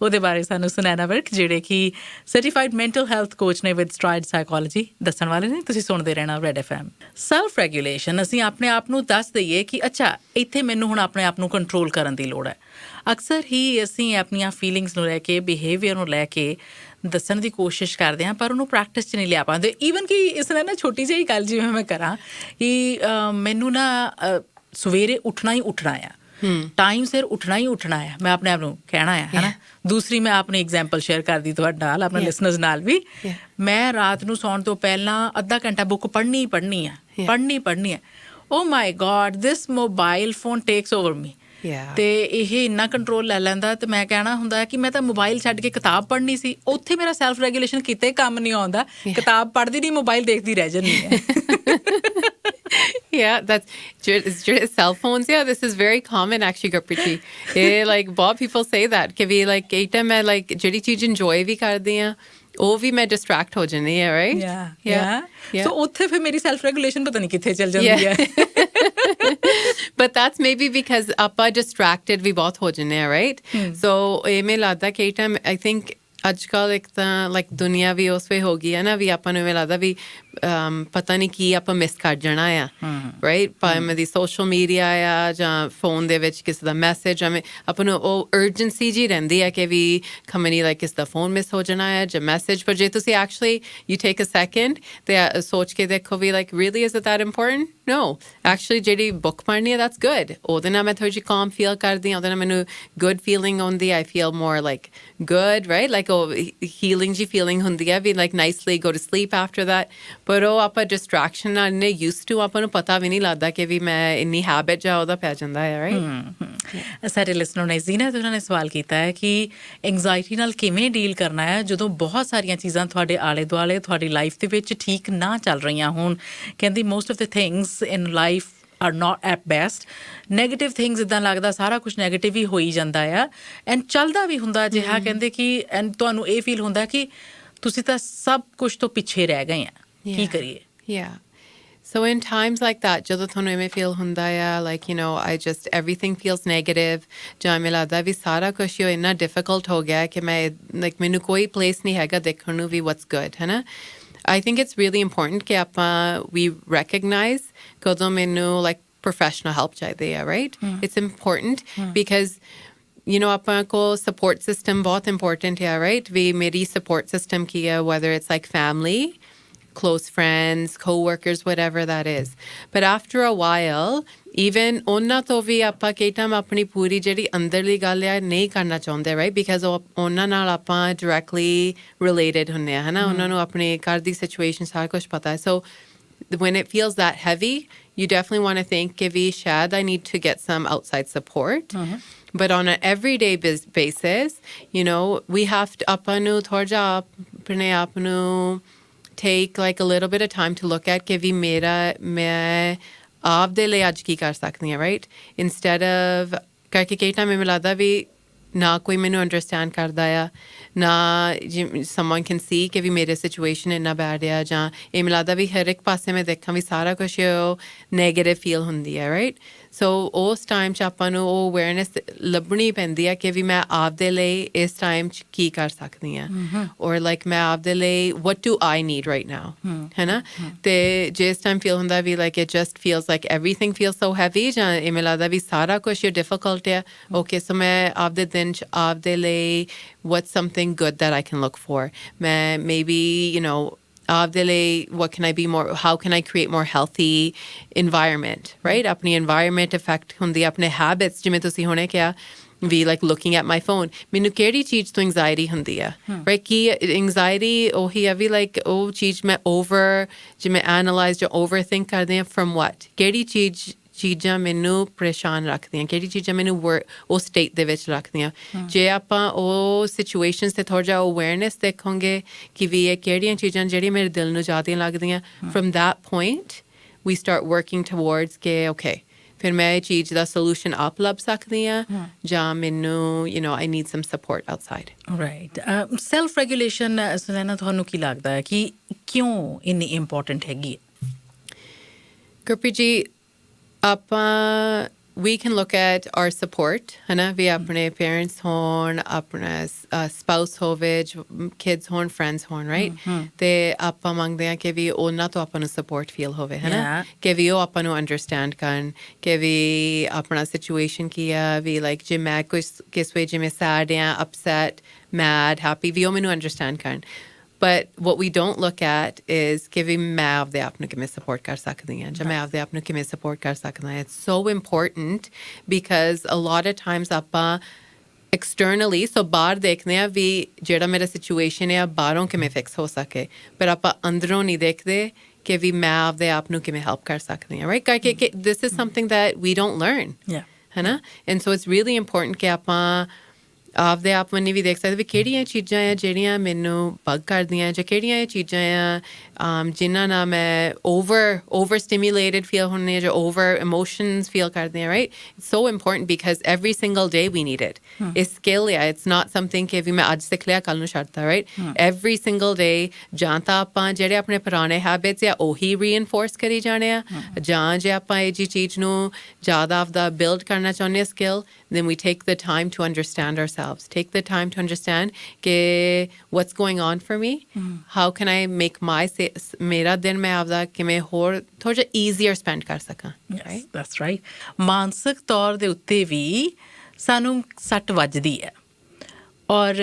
ਉਹਦੇ ਬਾਰੇ ਸਾਨੂੰ ਸੁਨੈਨਾ ਵਿਰਕ ਜਿਹੜੇ ਕਿ ਸਰਟੀਫਾਈਡ ਮੈਂਟਲ ਹੈਲਥ ਕੋਚ ਨੇ ਵਿਦ ਸਟਰਾਈਡ ਸਾਈਕੋਲੋਜੀ ਦੱਸਣ ਵਾਲੇ ਨੇ ਤੁਸੀਂ ਸੁਣਦੇ ਰਹਿਣਾ ਰੈਡ FM ਸੈਲਫ ਰੈਗੂਲੇਸ਼ਨ ਅਸੀਂ ਆਪਣੇ ਆਪ ਨੂੰ ਦੱਸ ਦਈਏ ਕਿ ਅੱਛਾ ਇੱਥੇ ਮੈਨੂੰ ਹੁਣ ਆਪਣੇ ਆਪ ਨੂੰ ਕੰਟਰੋਲ ਕਰਨ ਦੀ ਲੋੜ ਹੈ ਅਕਸਰ ਹੀ ਅਸੀਂ ਆਪਣੀਆਂ ਫੀਲਿੰਗਸ ਨੂੰ ਲੈ ਕੇ ਬਿਹੇਵੀਅਰ ਨੂੰ ਲੈ ਕੇ ਦੱਸਣ ਦੀ ਕੋਸ਼ਿਸ਼ ਕਰਦੇ ਹਾਂ ਪਰ ਉਹਨੂੰ ਪ੍ਰੈਕਟਿਸ 'ਚ ਨਹੀਂ ਲਿਆ ਪਾਉਂਦੇ। ਈਵਨ ਕਿ ਇਸ ਨਾਲ ਨਾ ਛੋਟੀ ਜਿਹੀ ਗੱਲ ਜਿਵੇਂ ਮੈਂ ਕਰਾਂ ਕਿ ਮੈਨੂੰ ਨਾ ਸਵੇਰੇ ਉੱਠਣਾ ਹੀ ਉੱਠਣਾ ਆ, ਟਾਈਮ ਸਿਰ ਉੱਠਣਾ ਹੀ ਉੱਠਣਾ ਆ, ਮੈਂ ਆਪਣੇ ਆਪ ਨੂੰ ਕਹਿਣਾ ਆ, ਹੈ ਨਾ। ਦੂਸਰੀ ਮੈਂ ਆਪਣੀ ਐਗਜ਼ਾਮਪਲ ਸ਼ੇਅਰ ਕਰਦੀ ਤੁਹਾਡੇ ਨਾਲ, ਆਪਣੇ ਲਿਸਨਰਸ ਨਾਲ ਵੀ। ਮੈਂ ਰਾਤ ਨੂੰ ਸੌਣ ਤੋਂ ਪਹਿਲਾਂ ਅੱਧਾ ਘੰਟਾ ਬੁੱਕ ਪੜ੍ਹਨੀ ਆ। ਓ ਮਾਈ ਗॉड, ਦਿਸ ਮੋਬਾਈਲ ਫੋਨ ਟੇਕਸ ਓਵਰ ਮੀ। ਤੇ ਇਹ ਇੰਨਾ ਕੰਟਰੋਲ ਲੈ ਲੈਂਦਾ ਤੇ ਮੈਂ ਕਹਿਣਾ ਹੁੰਦਾ ਕਿ ਮੈਂ ਤਾਂ ਮੋਬਾਈਲ ਛੱਡ ਕੇ ਕਿਤਾਬ ਪੜ੍ਹਨੀ ਸੀ। ਉੱਥੇ ਮੇਰਾ ਸੈਲਫ ਰੈਗੂਲੇਸ਼ਨ ਕਿਤੇ ਕੰਮ ਨਹੀਂ ਆਉਂਦਾ, ਕਿਤਾਬ ਪੜ੍ਹਦੀ ਨਹੀਂ, ਮੋਬਾਈਲ ਦੇਖਦੀ ਰਹਿ ਜਾਂਦੀ ਹੈ। Yeah, that's cell phones. Yeah, this is very common actually, Gurpreet. Like बहुत people say that कि भी like कई टाइम मैं like ਜਿਹੜੀ ਚੀਜ਼ enjoy ਵੀ ਕਰਦੀ ਆ ਉਹ ਵੀ ਮੈਂ distract ਹੋ ਜਾਂਦੀ ਆ, right? Yeah. So ਉੱਥੇ ਫਿਰ ਮੇਰੀ ਸੈਲਫ ਰੈਗੂਲੇਸ਼ਨ ਪਤਾ ਨਹੀਂ ਕਿੱਥੇ ਚੱਲ ਜਾਂਦੀ ਹੈ। But that's maybe because ਆਪਾਂ distracted ਵੀ ਬਹੁਤ ਹੋ ਜਾਂਦੇ ਆ, right? So ਇਹ ਮੈਨੂੰ ਲੱਗਦਾ ਕਈ ਟਾਈਮ I think ਅੱਜ ਕੱਲ੍ਹ ਇੱਕ ਤਾਂ ਲਾਈਕ ਦੁਨੀਆ ਵੀ ਉਸ ਵੇ ਹੋ ਗਈ ਹੈ ਨਾ ਵੀ ਆਪਾਂ ਨੂੰ ਇਵੇਂ ਲੱਗਦਾ ਵੀ ਪਤਾ ਨਹੀਂ ਕੀ ਆਪਾਂ ਮਿਸ ਕਰ ਜਾਣਾ ਆ, ਰਾਈਟ? ਭਾਵੇਂ ਦੀ ਸੋਸ਼ਲ ਮੀਡੀਆ ਆ ਜਾਂ ਫੋਨ ਦੇ ਵਿੱਚ ਕਿਸੇ ਦਾ ਮੈਸੇਜ, ਐਵੇਂ ਆਪਾਂ ਨੂੰ ਉਹ ਅਰਜੈਂਸੀ ਜਿਹੀ ਰਹਿੰਦੀ ਹੈ ਕਿ ਵੀ ਖਮਣੀ ਲਾਈਕ ਕਿਸੇ ਦਾ ਫੋਨ ਮਿਸ ਹੋ ਜਾਣਾ ਹੈ ਜਾਂ ਮੈਸੇਜ। ਪਰ ਜੇ ਤੁਸੀਂ actually you take a second ਤੇ ਸੋਚ ਕੇ ਦੇਖੋ ਵੀ like really is it that important? No, actually ਜਿਹੜੀ ਬੁੱਕ ਪੜ੍ਹਨੀ ਹੈ ਦੈਟਸ ਗੁੱਡ, ਉਹਦੇ ਨਾਲ ਮੈਂ ਥੋੜ੍ਹੀ ਜਿਹੀ ਕਾਮ ਫੀਲ ਕਰਦੀ ਹਾਂ, ਉਹਦੇ ਨਾਲ ਮੈਨੂੰ ਗੁੱਡ ਫੀਲਿੰਗ ਆਉਂਦੀ, I feel more like good, right? Like ਉਹ ਹੀਲਿੰਗ ਜੀ ਫੀਲਿੰਗ ਹੁੰਦੀ ਹੈ ਵੀ like nicely go to sleep after that. ਪਰ ਉਹ ਆਪਾਂ ਡਿਸਟਰੈਕਸ਼ਨ ਨਾਲ ਇੰਨੇ ਯੂਜ਼ਡ ਟੂ ਆਪਾਂ ਨੂੰ ਪਤਾ ਵੀ ਨਹੀਂ ਲੱਗਦਾ ਕਿ ਵੀ ਮੈਂ ਇੰਨੀ ਹੈਬਿਟ ਜਾਂ ਉਹਦਾ ਪੈ ਜਾਂਦਾ ਹੈ, ਰਾਈਟ? ਸਾਡੇ ਲਿਸਨਰ ਨੇ ਜ਼ੀਨਤ ਉਹਨਾਂ ਨੇ ਸਵਾਲ ਕੀਤਾ ਹੈ ਕਿ ਐਂਗਜ਼ਾਇਟੀ ਨਾਲ ਕਿਵੇਂ ਡੀਲ ਕਰਨਾ ਹੈ ਜਦੋਂ ਬਹੁਤ ਸਾਰੀਆਂ ਚੀਜ਼ਾਂ ਤੁਹਾਡੇ ਆਲੇ ਦੁਆਲੇ ਤੁਹਾਡੀ ਲਾਈਫ ਦੇ ਵਿੱਚ ਠੀਕ ਨਾ ਚੱਲ ਰਹੀਆਂ ਹੋਣ। ਕਹਿੰਦੀ most of the things in life are not at best, negative things ਇੱਦਾਂ ਲੱਗਦਾ ਸਾਰਾ ਕੁਛ ਨੈਗੇਟਿਵ ਹੀ ਹੋਈ ਜਾਂਦਾ ਆ, ਐਂਡ ਚੱਲਦਾ ਵੀ ਹੁੰਦਾ ਅਜਿਹਾ। ਕਹਿੰਦੇ ਕਿ ਐਂਡ ਤੁਹਾਨੂੰ ਇਹ ਫੀਲ ਹੁੰਦਾ ਕਿ ਤੁਸੀਂ ਤਾਂ ਸਭ ਕੁਛ ਤੋਂ ਪਿੱਛੇ ਰਹਿ ਗਏ ਆ, ਕੀ ਕਰੀਏ? So in times like that, ਜਦੋਂ ਤੁਹਾਨੂੰ ਐਵੇਂ ਫੀਲ ਹੁੰਦਾ ਆ like you know I just everything feels negative, ਜਾਂ ਮੈਨੂੰ ਲੱਗਦਾ ਵੀ ਸਾਰਾ ਕੁਛ ਇੰਨਾ difficult ਹੋ ਗਿਆ ਕਿ ਮੈਂ like ਮੈਨੂੰ ਕੋਈ place ਨਹੀਂ ਹੈਗਾ ਦੇਖਣ ਨੂੰ ਵੀ what's good, ਹੈ ਨਾ? I think it's really important ਕਿ ਆਪਾਂ we recognize ਕਦੋਂ ਮੈਨੂੰ like professional help ਚਾਹੀਦੀ ਹੈ, right? It's important because you know ਆਪਾਂ ਕੋਲ support system ਬਹੁਤ important ਹੈ, right? ਵੀ ਮੇਰੀ support system ਕੀ ਹੈ, whether it's like family, close friends, co-workers, whatever that is. But after a while, even ਉਹਨਾਂ ਤੋਂ ਵੀ ਆਪਾਂ ਕਈ ਟਾਈਮ ਆਪਣੀ ਪੂਰੀ ਜਿਹੜੀ ਅੰਦਰਲੀ ਗੱਲ ਆ ਨਹੀਂ ਕਰਨਾ ਚਾਹੁੰਦੇ, right? Because ਉਹਨਾਂ ਨਾਲ ਆਪਾਂ directly related ਹੁੰਦੇ ਆ, ਹੈ ਨਾ? ਉਹਨਾਂ ਨੂੰ ਆਪਣੇ ਘਰ ਦੀ situation ਸਾਰਾ ਕੁਛ ਪਤਾ ਹੈ। So when it feels that heavy, you definitely want to think ਕਿ ਵੀ ਸ਼ਾਇਦ I need to get some outside support. But on an everyday basis, you know, we have to ਆਪਾਂ ਨੂੰ ਥੋੜ੍ਹਾ ਜਿਹਾ ਆਪਣੇ ਆਪ ਨੂੰ take like a little bit of time to look at ਕਿ ਵੀ ਮੈਂ ਆਪ ਦੇ ਲਈ ਅੱਜ ਕੀ ਕਰ ਸਕਦੀ ਹਾਂ, right? Instead of ਕਰਕੇ ਕਈ ਟਾਈਮ ਮੈਨੂੰ ਲੱਗਦਾ ਵੀ ਨਾ ਕੋਈ ਮੈਨੂੰ ਅੰਡਰਸਟੈਂਡ ਕਰਦਾ ਆ, ਨਾ someone can see ਕਿ ਵੀ ਮੇਰੇ ਸਿਚੁਏਸ਼ਨ ਇੰਨਾ ਬੈਡ ਆ, ਜਾਂ ਇਹ ਮੈਨੂੰ ਲੱਗਦਾ ਵੀ ਹਰ ਇੱਕ ਪਾਸੇ ਮੈਂ ਦੇਖਾਂ ਵੀ ਸਾਰਾ ਕੁਛ ਨੈਗੇਟਿਵ ਫੀਲ ਹੁੰਦੀ ਹੈ, ਰਾਈਟ? ਸੋ ਉਸ ਟਾਈਮ 'ਚ ਆਪਾਂ ਨੂੰ ਉਹ ਅਵੇਅਰਨੈਸ ਲੱਭਣੀ ਪੈਂਦੀ ਆ ਕਿ ਵੀ ਮੈਂ ਆਪਦੇ ਲਈ ਇਸ ਟਾਈਮ 'ਚ ਕੀ ਕਰ ਸਕਦੀ ਹਾਂ, ਔਰ ਲਾਈਕ ਮੈਂ ਆਪਦੇ ਲਈ what do I need right now, ਹੈ ਨਾ? ਅਤੇ ਜਿਸ ਟਾਈਮ ਫੀਲ ਹੁੰਦਾ ਵੀ like it just feels like everything feels so heavy, ਜਾਂ ਇਹ ਮੈਨੂੰ ਲੱਗਦਾ ਵੀ ਸਾਰਾ ਕੁਛ ਡਿਫੀਕਲਟ ਆ, ਓਕੇ ਸੋ ਮੈਂ ਆਪਦੇ ਦਿਨ 'ਚ ਆਪਦੇ ਲਈ what's something good that I can look for? Maybe, you know, what can I be more, how can I create more healthy environment, right? Apni environment affect hundi, apne habits, ਜਿਵੇਂ ਤੁਸੀਂ ਹੁਣੇ ਕਿਹਾ ਵੀ like looking at my phone, ਮੈਨੂੰ ਕਿਹੜੀ ਚੀਜ਼ ਤੋਂ anxiety ਹੁੰਦੀ ਆ, right? ਕਿ anxiety ਉਹੀ ਆ ਵੀ like ਉਹ ਚੀਜ਼ ਮੈਂ ਜਿਵੇਂ analyze ਜਾਂ overthink ਕਰਦੇ ਹਾਂ, from what? ਕਿਹੜੀ ਚੀਜ਼ਾਂ ਮੈਨੂੰ ਪਰੇਸ਼ਾਨ ਰੱਖਦੀਆਂ, ਕਿਹੜੀ ਚੀਜ਼ਾਂ ਮੈਨੂੰ ਉਹ ਸਟੇਟ ਦੇ ਵਿੱਚ ਰੱਖਦੀਆਂ। ਜੇ ਆਪਾਂ ਉਹ ਸਿਚੁਏਸ਼ਨਸ 'ਤੇ ਥੋੜ੍ਹਾ ਜਿਹਾ ਅਵੇਅਰਨੈਸ ਦੇਖੋਗੇ ਕਿ ਵੀ ਇਹ ਕਿਹੜੀਆਂ ਚੀਜ਼ਾਂ ਜਿਹੜੀਆਂ ਮੇਰੇ ਦਿਲ ਨੂੰ ਜ਼ਿਆਦਾ ਲੱਗਦੀਆਂ, from that point we start working towards ਕਿ ਓਕੇ ਫਿਰ ਮੈਂ ਇਹ ਚੀਜ਼ ਦਾ ਸੋਲੂਸ਼ਨ ਆਪ ਲੱਭ ਸਕਦੀ ਹਾਂ, ਜਾਂ ਮੈਨੂੰ you know I need some support outside. Right. Self regulation Sunaina ਤੁਹਾਨੂੰ ਕੀ ਲੱਗਦਾ ਹੈ ਕਿ ਕਿਉਂ ਇੰਨੀ ਇੰਪੋਰਟੈਂਟ ਹੈਗੀ ਹੈ? ਗੁਰਪ੍ਰੀਤ ਜੀ, ਆਪਾਂ we can look at our support, है ना, ਵੀ ਆਪਣੇ parents ਹੋਣ, ਆਪਣਾ spouse ਹੋਵੇ, kids ਹੋਣ, friends ਹੋਣ, right? ਤੇ ਆਪਾਂ ਮੰਗਦੇ ਹਾਂ ਕਿ ਵੀ ਉਹਨਾਂ ਤੋਂ ਆਪਾਂ ਨੂੰ support feel ਹੋਵੇ, ਹੈ ਨਾ, ਕਿ ਵੀ ਉਹ ਆਪਾਂ ਨੂੰ understand ਕਰਨ, ਕਿ ਵੀ ਆਪਣਾ situation ਕੀ ਆ, ਵੀ like ਜੇ ਮੈਂ ਕਿਸ ਵੇ ਜਿਵੇਂ sad ਆ, upset, mad, happy, ਵੀ ਉਹ ਮੈਨੂੰ understand ਕਰਨ. But what we don't look at is कि भी मैं आपदे आप नू किमें support कर सकदी हां, ਜਾਂ मैं आपदे आप नू किमें support कर सकदा हां. It's so important because a lot of times ਆਪਾਂ externally, so ਬਾਹਰ ਦੇਖਦੇ ਆ ਵੀ ਜਿਹੜਾ ਮੇਰਾ situation ਹੈ ਬਾਹਰੋਂ ਕਿਵੇਂ fix ਹੋ ਸਕੇ, ਪਰ ਆਪਾਂ ਅੰਦਰੋਂ ਨਹੀਂ ਦੇਖਦੇ ਕਿ ਵੀ ਮੈਂ ਆਪਦੇ ਆਪ ਨੂੰ ਕਿਵੇਂ help ਕਰ ਸਕਦੀ ਹਾਂ, right? ਕਰਕੇ this is something that we don't learn, ਹੈ ਨਾ? And so it's really important ਕਿ ਆਪਾਂ ਆਪਦੇ ਆਪ ਨੂੰ ਵੀ ਦੇਖ ਸਕਦੇ ਵੀ ਕਿਹੜੀਆਂ ਚੀਜ਼ਾਂ ਆ ਜਿਹੜੀਆਂ ਮੈਨੂੰ ਬਗ ਕਰਦੀਆਂ, ਜਾਂ ਕਿਹੜੀਆਂ ਇਹ ਚੀਜ਼ਾਂ ਆ ਜਿਨ੍ਹਾਂ ਨਾਲ ਮੈਂ over stimulated feel ਹੁੰਦੀ ਹਾਂ, ਜਾਂ over emotions feel ਕਰਦੀ ਹਾਂ, right? It's so important because every single day we need it. It's skill, it's not something ਕਿ ਵੀ ਮੈਂ ਅੱਜ ਸਿੱਖ ਲਿਆ ਕੱਲ ਨੂੰ ਛੱਡਤਾ, right? Every single day ਜਾਂ ਤਾਂ ਆਪਾਂ ਜਿਹੜੇ ਆਪਣੇ ਪੁਰਾਣੇ ਹੈਬਿਟਸ ਆ ਉਹੀ reinforce ਕਰੀ ਜਾਣੇ ਆ, ਜਾਂ ਜੇ ਆਪਾਂ ਇਹ ਜੀ ਚੀਜ਼ ਨੂੰ ਜ਼ਿਆਦਾ ਆਪਦਾ build ਕਰਨਾ ਚਾਹੁੰਦੇ ਹਾਂ skill, then we take the time to understand ourselves, take the time to understand ke what's going on for me, how can I make mera din main avda kiਵੇਂ ਹੋਰ ਥੋੜਾ easier spend ਕਰ ਸਕਾਂ, right? That's right. ਮਾਨਸਿਕ ਤੌਰ ਦੇ ਉੱਤੇ ਵੀ ਸਾਨੂੰ ਸੱਟ ਵੱਜਦੀ ਹੈ, ਔਰ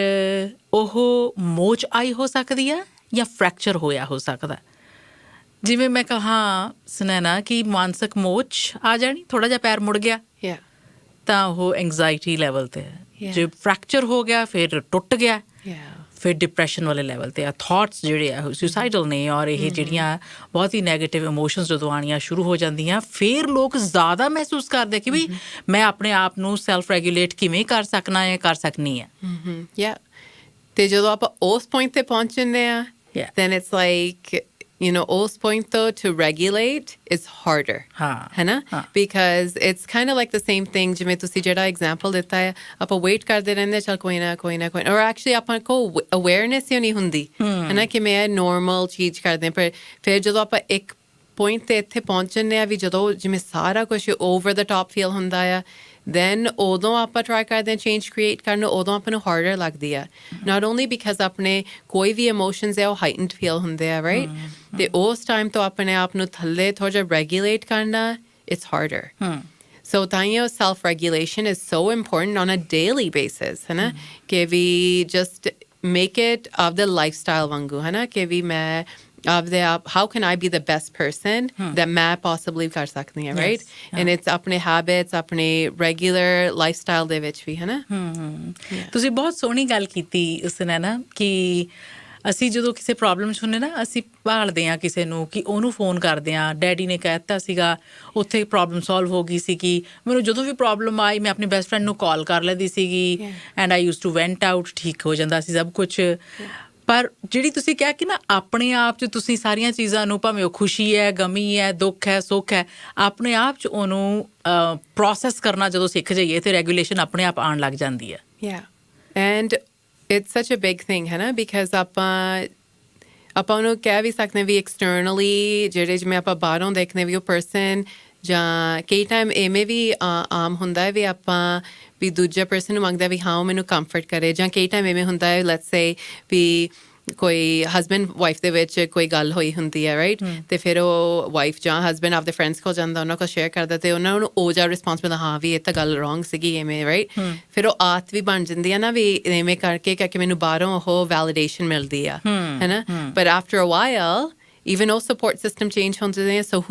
ਉਹ ਮੋਚ ਆਈ ਹੋ ਸਕਦੀ ਹੈ ਜਾਂ ਫ੍ਰੈਕਚਰ ਹੋਇਆ ਹੋ ਸਕਦਾ. ਜਿਵੇਂ ਮੈਂ ਕਹਾਂ ਸੁਨੈਨਾ ਕਿ ਮਾਨਸਿਕ ਮੋਚ ਆ ਜਾਣੀ, ਥੋੜਾ ਜਿਹਾ ਪੈਰ ਮੁੜ ਗਿਆ, ਤਾਂ ਉਹ ਐਂਗਜ਼ਾਈਟੀ ਲੈਵਲ 'ਤੇ ਹੈ. ਜੇ ਫ੍ਰੈਕਚਰ ਹੋ ਗਿਆ ਫਿਰ ਟੁੱਟ ਗਿਆ, ਫਿਰ ਡਿਪਰੈਸ਼ਨ ਵਾਲੇ ਲੈਵਲ 'ਤੇ ਆ. ਥਾਟਸ ਜਿਹੜੇ ਆ ਸੁਸਾਈਡਲ ਨੇ, ਔਰ ਇਹ ਜਿਹੜੀਆਂ ਬਹੁਤ ਹੀ ਨੈਗੇਟਿਵ ਇਮੋਸ਼ਨਸ ਜਦੋਂ ਆਉਣੀਆਂ ਸ਼ੁਰੂ ਹੋ ਜਾਂਦੀਆਂ, ਫਿਰ ਲੋਕ ਜ਼ਿਆਦਾ ਮਹਿਸੂਸ ਕਰਦੇ ਕਿ ਵੀ ਮੈਂ ਆਪਣੇ ਆਪ ਨੂੰ ਸੈਲਫ ਰੈਗੂਲੇਟ ਕਿਵੇਂ ਕਰ ਸਕਣਾ ਹੈ, ਕਰ ਸਕਣੀ ਹੈ. ਅਤੇ ਜਦੋਂ ਆਪਾਂ ਉਸ ਪੁਆਇੰਟ 'ਤੇ ਪਹੁੰਚ ਜਾਂਦੇ ਹਾਂ, then it's like, you know, ਉਸ point though to regulate is harder, ਹੈ ਨਾ? Because it's kind of like the same thing, ਜਿਵੇਂ ਤੁਸੀਂ ਜਿਹੜਾ example ਦਿੱਤਾ ਹੈ, ਆਪਾਂ wait ਕਰਦੇ ਰਹਿੰਦੇ, ਚੱਲ ਕੋਈ ਨਾ, or actually ਆਪਾਂ ਕੋਲ awareness ਹੀ ਨਹੀਂ ਹੁੰਦੀ, ਹੈ ਨਾ, ਕਿ ਮੈਂ normal ਚੀਜ਼ ਕਰਦੇ, ਪਰ ਫਿਰ ਜਦੋਂ ਆਪਾਂ ਇੱਕ point 'ਤੇ ਇੱਥੇ ਪਹੁੰਚ ਜਾਂਦੇ ਆ ਵੀ ਜਦੋਂ ਜਿਵੇਂ ਸਾਰਾ ਕੁਛ over the top feel ਹੁੰਦਾ ਆ, then ਉਦੋਂ ਆਪਾਂ ਟਰਾਈ ਕਰਦੇ ਹਾਂ ਚੇਂਜ ਕ੍ਰੀਏਟ ਕਰਨ ਨੂੰ, ਉਦੋਂ ਆਪਾਂ ਨੂੰ ਹਾਰਡਰ ਲੱਗਦੀ ਆ. ਨਾਟ ਓਨਲੀ ਬਿਕਾਜ਼ ਆਪਣੇ ਕੋਈ ਵੀ ਇਮੋਸ਼ਨਸ ਹੈ ਉਹ ਹਾਈਟਨਡ ਫੀਲ ਹੁੰਦੇ ਆ, ਰਾਈਟ? ਅਤੇ ਉਸ ਟਾਈਮ ਤੋਂ ਆਪਣੇ ਆਪ ਨੂੰ ਥੱਲੇ ਥੋੜ੍ਹਾ ਜਿਹਾ ਰੈਗੂਲੇਟ ਕਰਨਾ, ਇਟਸ ਹਾਰਡਰ. ਸੋ ਤਾਂਹੀਓ self regulation is so important on a daily basis, ਹੈ ਨਾ, ਕਿ ਵੀ just make it of the lifestyle ਵਾਂਗੂ, ਹੈ ਨਾ, ਕਿ ਵੀ ਮੈਂ ਆਪਦੇ ਆਪ how can I be the best person that ਮੈਂ possibly ਕਰ ਸਕਦੀ ਹਾਂ, right? And it's ਆਪਣੇ habits, ਆਪਣੇ regular lifestyle ਦੇ ਵਿੱਚ ਵੀ, ਹੈ ਨਾ? ਤੁਸੀਂ ਬਹੁਤ ਸੋਹਣੀ ਗੱਲ ਕੀਤੀ ਉਸਨੇ ਨਾ, ਕਿ ਅਸੀਂ ਜਦੋਂ ਕਿਸੇ ਪ੍ਰੋਬਲਮ 'ਚ ਹੁੰਦੇ ਨਾ, ਅਸੀਂ ਭਾਲਦੇ ਹਾਂ ਕਿਸੇ ਨੂੰ ਕਿ ਉਹਨੂੰ ਫੋਨ ਕਰਦੇ ਹਾਂ. ਡੈਡੀ ਨੇ ਕਹਿ ਦਿੱਤਾ ਸੀਗਾ, ਉੱਥੇ ਪ੍ਰੋਬਲਮ ਸੋਲਵ ਹੋ ਗਈ ਸੀਗੀ. ਮੈਨੂੰ ਜਦੋਂ ਵੀ ਪ੍ਰੋਬਲਮ ਆਈ ਮੈਂ ਆਪਣੇ ਬੈਸਟ ਫਰੈਂਡ ਨੂੰ ਕਾਲ ਕਰ ਲੈਂਦੀ ਸੀਗੀ, and I use to went out, ਠੀਕ ਹੋ ਜਾਂਦਾ ਸੀ ਸਭ ਕੁਛ. ਪਰ ਜਿਹੜੀ ਤੁਸੀਂ ਕਿਹਾ ਕਿ ਨਾ ਆਪਣੇ ਆਪ 'ਚ ਤੁਸੀਂ ਸਾਰੀਆਂ ਚੀਜ਼ਾਂ ਨੂੰ, ਭਾਵੇਂ ਉਹ ਖੁਸ਼ੀ ਹੈ, ਗਮੀ ਹੈ, ਦੁੱਖ ਹੈ, ਸੁੱਖ ਹੈ, ਆਪਣੇ ਆਪ 'ਚ ਉਹਨੂੰ ਪ੍ਰੋਸੈਸ ਕਰਨਾ ਜਦੋਂ ਸਿੱਖ ਜਾਈਏ ਤਾਂ ਰੈਗੂਲੇਸ਼ਨ ਆਪਣੇ ਆਪ ਆਉਣ ਲੱਗ ਜਾਂਦੀ ਹੈ. ਐਂਡ ਇਟਸ ਸੱਚ ਅ ਬਿਗ ਥਿੰਗ, ਹੈ ਨਾ, ਬਿਕਾਜ਼ ਆਪਾਂ ਉਹਨੂੰ ਕਹਿ ਵੀ ਸਕਦੇ ਵੀ ਐਕਸਟਰਨਲੀ ਜਿਹੜੇ ਜਿਵੇਂ ਆਪਾਂ ਬਾਹਰੋਂ ਦੇਖਦੇ ਵੀ ਉਹ ਪਰਸਨ, ਜਾਂ ਕਈ ਟਾਈਮ ਇਵੇਂ ਵੀ ਆਮ ਹੁੰਦਾ ਹੈ ਵੀ ਆਪਾਂ ਵੀ ਦੂਜੇ ਪਰਸਨ ਨੂੰ ਮੰਗਦਾ ਵੀ ਹਾਂ ਉਹ ਮੈਨੂੰ ਕੰਫਰਟ ਕਰੇ, ਜਾਂ ਕਈ ਟਾਈਮ ਇਵੇਂ ਹੁੰਦਾ ਹੈ ਲੈਟਸ ਸੇ ਵੀ ਕੋਈ ਹਸਬੈਂਡ ਵਾਈਫ ਦੇ ਵਿੱਚ ਕੋਈ ਗੱਲ ਹੋਈ ਹੁੰਦੀ ਹੈ, ਰਾਈਟ? ਅਤੇ ਫਿਰ ਉਹ ਵਾਈਫ ਜਾਂ ਹਸਬੈਂਡ ਆਪਦੇ ਫਰੈਂਡਸ ਕੋਲ ਜਾਂਦਾ, ਉਹਨਾਂ ਕੋਲ ਸ਼ੇਅਰ ਕਰਦਾ, ਅਤੇ ਉਹਨਾਂ ਨੂੰ ਉਹ ਜਿਹਾ ਰਿਸਪੌਂਸ ਮਿਲਦਾ, ਹਾਂ ਵੀ ਇਹ ਤਾਂ ਗੱਲ ਰੋਂਗ ਸੀਗੀ, ਇਵੇਂ, ਰਾਈਟ? ਫਿਰ ਉਹ ਆਦਤ ਵੀ ਬਣ ਜਾਂਦੀ ਹੈ ਨਾ ਵੀ ਇਵੇਂ ਕਰਕੇ ਮੈਨੂੰ ਬਾਹਰੋਂ ਉਹ ਵੈਲੀਡੇਸ਼ਨ ਮਿਲਦੀ ਆ, ਹੈ ਨਾ? But after a while even ਉਹ ਸਪੋਰਟ ਸਿਸਟਮ ਚੇਂਜ ਹੁੰਦੇ ਨੇ. ਸੋ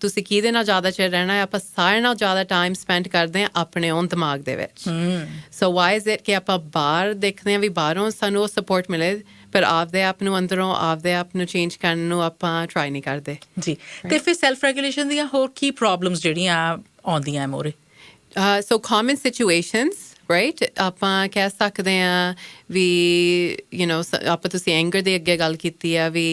ਤੁਸੀਂ ਕਿਹਦੇ ਨਾਲ ਜ਼ਿਆਦਾ ਚਿਰ ਰਹਿਣਾ ਹੈ? ਆਪਾਂ ਸਾਰਿਆਂ ਨਾਲ ਜ਼ਿਆਦਾ ਟਾਈਮ ਸਪੈਂਡ ਕਰਦੇ ਹਾਂ ਆਪਣੇ ਓਨ ਦਿਮਾਗ ਦੇ ਵਿੱਚ. ਸੋ ਵਾਈ ਇਜ਼ ਇਟ ਕਿ ਆਪਾਂ ਬਾਹਰ ਦੇਖਦੇ ਹਾਂ ਵੀ ਬਾਹਰੋਂ ਸਾਨੂੰ ਉਹ ਸਪੋਰਟ ਮਿਲੇ, ਪਰ ਆਪਦੇ ਆਪ ਨੂੰ ਅੰਦਰੋਂ ਆਪਦੇ ਆਪ ਨੂੰ ਚੇਂਜ ਕਰਨ ਨੂੰ ਆਪਾਂ ਟਰਾਈ ਨਹੀਂ ਕਰਦੇ ਜੀ. ਅਤੇ ਫਿਰ ਸੈਲਫ ਰੈਗੂਲੇਸ਼ਨ ਦੀਆਂ ਹੋਰ ਕੀ ਪ੍ਰੋਬਲਮਸ ਜਿਹੜੀਆਂ ਆਉਂਦੀਆਂ ਮੋਰੇ? ਸੋ ਕਾਮਨ ਸਿਚੁਏਸ਼ਨਸ, ਰਾਈਟ? ਆਪਾਂ ਕਹਿ ਸਕਦੇ ਹਾਂ ਵੀ ਆਪਾਂ ਤੁਸੀਂ ਐਂਗਰ ਦੇ ਅੱਗੇ ਗੱਲ ਕੀਤੀ ਆ ਵੀ